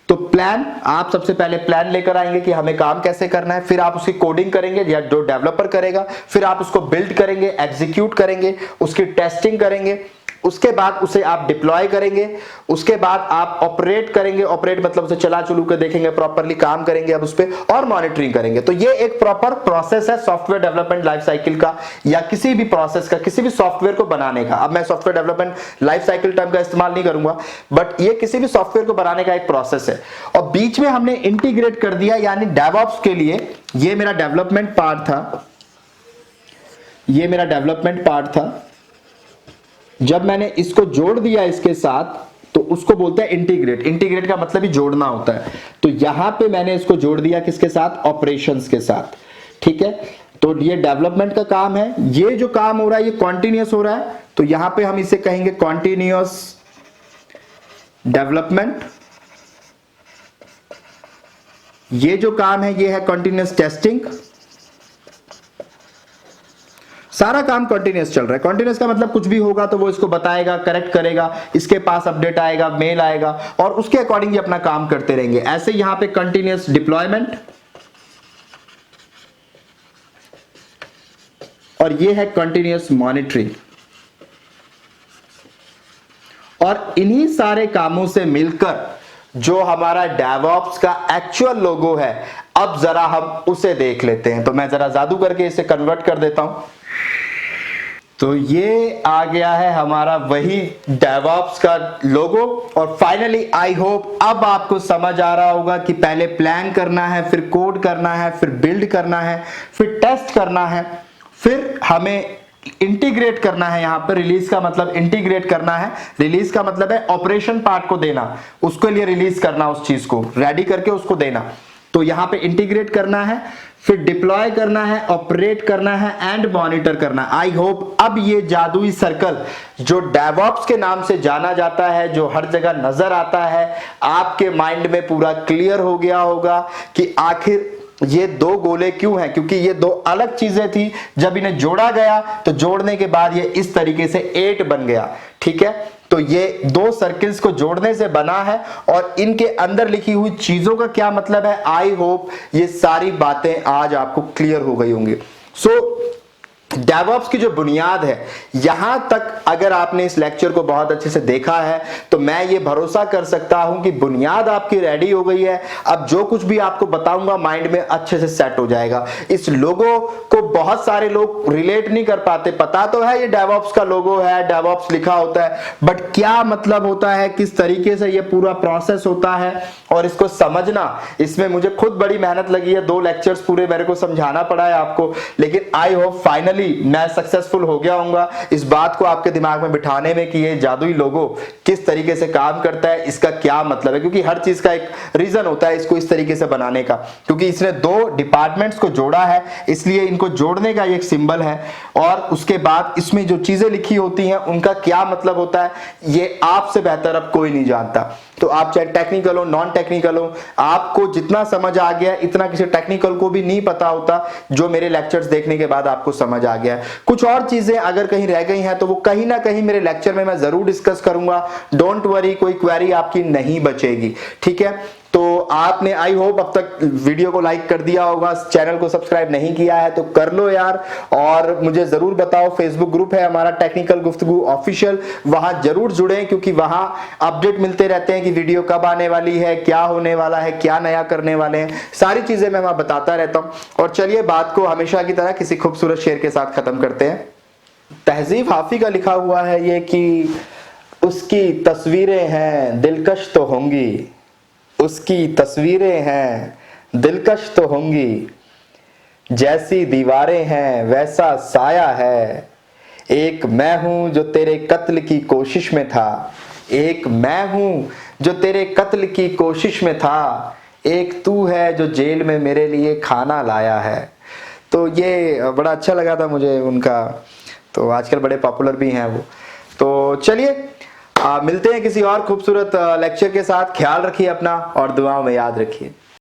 तो प्लान, आप सबसे पहले प्लान लेकर आएंगे कि हमें काम कैसे करना है, फिर आप उसकी कोडिंग करेंगे या जो डेवलपर करेगा, फिर आप उसको बिल्ड करेंगे, एग्जीक्यूट करेंगे, उसकी टेस्टिंग करेंगे, उसके बाद उसे आप डिप्लॉय करेंगे, उसके बाद आप ऑपरेट करेंगे, ऑपरेट मतलब उसे चला चलू के देखेंगे, प्रॉपर्ली काम करेंगे अब उस पे, और मॉनिटरिंग करेंगे। तो ये एक प्रॉपर प्रोसेस है सॉफ्टवेयर डेवलपमेंट लाइफ साइकिल का, या किसी भी प्रोसेस का, किसी भी सॉफ्टवेयर को बनाने का। अब मैं software development life cycle term का इस्तेमाल नहीं करूंगा, बट ये किसी भी सॉफ्टवेयर को बनाने का एक प्रोसेस है। और बीच में हमने इंटीग्रेट कर दिया, यानी डेवऑप्स के लिए ये मेरा डेवलपमेंट पार्ट था, ये मेरा डेवलपमेंट पार्ट था। जब मैंने इसको जोड़ दिया इसके साथ तो उसको बोलते हैं इंटीग्रेट। इंटीग्रेट का मतलब ही जोड़ना होता है। तो यहां पे मैंने इसको जोड़ दिया किसके साथ, ऑपरेशंस के साथ। ठीक है, तो ये डेवलपमेंट का काम है। ये जो काम हो रहा है ये कॉन्टिन्यूअस हो रहा है, तो यहां पे हम इसे कहेंगे कॉन्टिन्यूअस डेवलपमेंट। ये जो काम है ये है कॉन्टिन्यूअस टेस्टिंग। सारा काम कॉन्टिन्यूअस चल रहा है। कॉन्टिन्यूअस का मतलब कुछ भी होगा तो वो इसको बताएगा, करेक्ट करेगा, इसके पास अपडेट आएगा, मेल आएगा, और उसके अकॉर्डिंग ही अपना काम करते रहेंगे। ऐसे यहां पे कंटिन्यूअस डिप्लॉयमेंट, और ये है कंटिन्यूअस मॉनिटरिंग। और इन्हीं सारे कामों से मिलकर जो हमारा डेवऑप्स का एक्चुअल लोगो है, अब जरा हम उसे देख लेते हैं। तो मैं जरा जादू करके इसे कन्वर्ट कर देता हूं। तो ये आ गया है हमारा वही DevOps का लोगो। और फाइनली आई होप अब आपको समझ आ रहा होगा कि पहले प्लान करना है, फिर कोड करना है, फिर बिल्ड करना है, फिर टेस्ट करना है, फिर हमें इंटीग्रेट करना है। यहां पर रिलीज का मतलब इंटीग्रेट करना है, रिलीज का मतलब है ऑपरेशन पार्ट को देना, उसके लिए रिलीज करना, उस चीज को रेडी करके उसको देना। तो यहां पे इंटीग्रेट करना है, फिर डिप्लॉय करना है, ऑपरेट करना है एंड मॉनिटर करना है। आई होप अब ये जादुई सर्कल जो DevOps के नाम से जाना जाता है, जो हर जगह नजर आता है, आपके माइंड में पूरा क्लियर हो गया होगा कि आखिर ये दो गोले क्यों हैं। क्योंकि ये दो अलग चीजें थी, जब इन्हें जोड़ा गया तो जोड़ने के बाद ये इस तरीके से 8 बन गया। ठीक है, तो ये दो सर्किल्स को जोड़ने से बना है और इनके अंदर लिखी हुई चीजों का क्या मतलब है, आई होप ये सारी बातें आज आपको क्लियर हो गई होंगी। DevOps की जो बुनियाद है, यहां तक अगर आपने इस लेक्चर को बहुत अच्छे से देखा है तो मैं ये भरोसा कर सकता हूं कि बुनियाद आपकी रेडी हो गई है। अब जो कुछ भी आपको बताऊंगा माइंड में अच्छे से सेट हो जाएगा। इस लोगो को बहुत सारे लोग रिलेट नहीं कर पाते, पता तो है ये DevOps का लोगो है, DevOps लिखा होता है, बट क्या मतलब होता है, किस तरीके से ये पूरा प्रोसेस होता है और इसको समझना, इसमें मुझे खुद बड़ी मेहनत लगी है। 2 लेक्चर्स पूरे मेरे को समझाना पड़ा है आपको, लेकिन आई होप फाइनली मैं सक्सेसफुल हो गया हूंगा इस बात को आपके दिमाग में बिठाने में कि ये जादुई लोगो किस तरीके से काम करता है, इसका क्या मतलब है। क्योंकि हर चीज का एक रीजन होता है इसको इस तरीके से बनाने का, क्योंकि इसने 2 डिपार्टमेंट्स को जोड़ा है, इसलिए इनको जोड़ने का एक सिंबल है। और उसके बाद इसमें जो चीजें लिखी होती हैं उनका क्या मतलब होता है, ये आपसे बेहतर अब कोई नहीं जानता। तो आप चाहे टेक्निकल हो, नॉन टेक्निकल हो, आपको जितना समझ आ गया इतना किसी टेक्निकल को भी नहीं पता होता, जो मेरे लेक्चर्स देखने के बाद आपको समझ आ गया। कुछ और चीजें अगर कहीं रह गई हैं तो वो कहीं ना कहीं मेरे लेक्चर में मैं जरूर डिस्कस करूंगा। डोंट वरी, कोई क्वेरी आपकी नहीं बचेगी। ठीक है, तो आपने आई होप अब तक वीडियो को लाइक कर दिया होगा, चैनल को सब्सक्राइब नहीं किया है तो कर लो यार। और मुझे जरूर बताओ, फेसबुक ग्रुप है हमारा टेक्निकल गुफ्तगू ऑफिशियल, वहां जरूर जुड़े, क्योंकि वहां अपडेट मिलते रहते हैं कि वीडियो कब आने वाली है, क्या होने वाला है, क्या नया करने वाले हैं, सारी चीजें मैं वहां बताता रहता हूं। और चलिए बात को हमेशा की तरह किसी खूबसूरत शेर के साथ खत्म करते हैं। तहजीब हाफी का लिखा हुआ है ये कि उसकी तस्वीरें हैं दिलकश तो होंगी, उसकी तस्वीरें हैं दिलकश तो होंगी, जैसी दीवारें हैं वैसा साया है, एक मैं हूं जो तेरे कत्ल की कोशिश में था, एक मैं हूं जो तेरे कत्ल की कोशिश में था, एक तू है जो जेल में मेरे लिए खाना लाया है। तो ये बड़ा अच्छा लगा था मुझे उनका, तो आजकल बड़े पॉपुलर भी हैं वो। तो चलिए मिलते हैं किसी और खूबसूरत लेक्चर के साथ। ख्याल रखिए अपना और दुआओं में याद रखिए।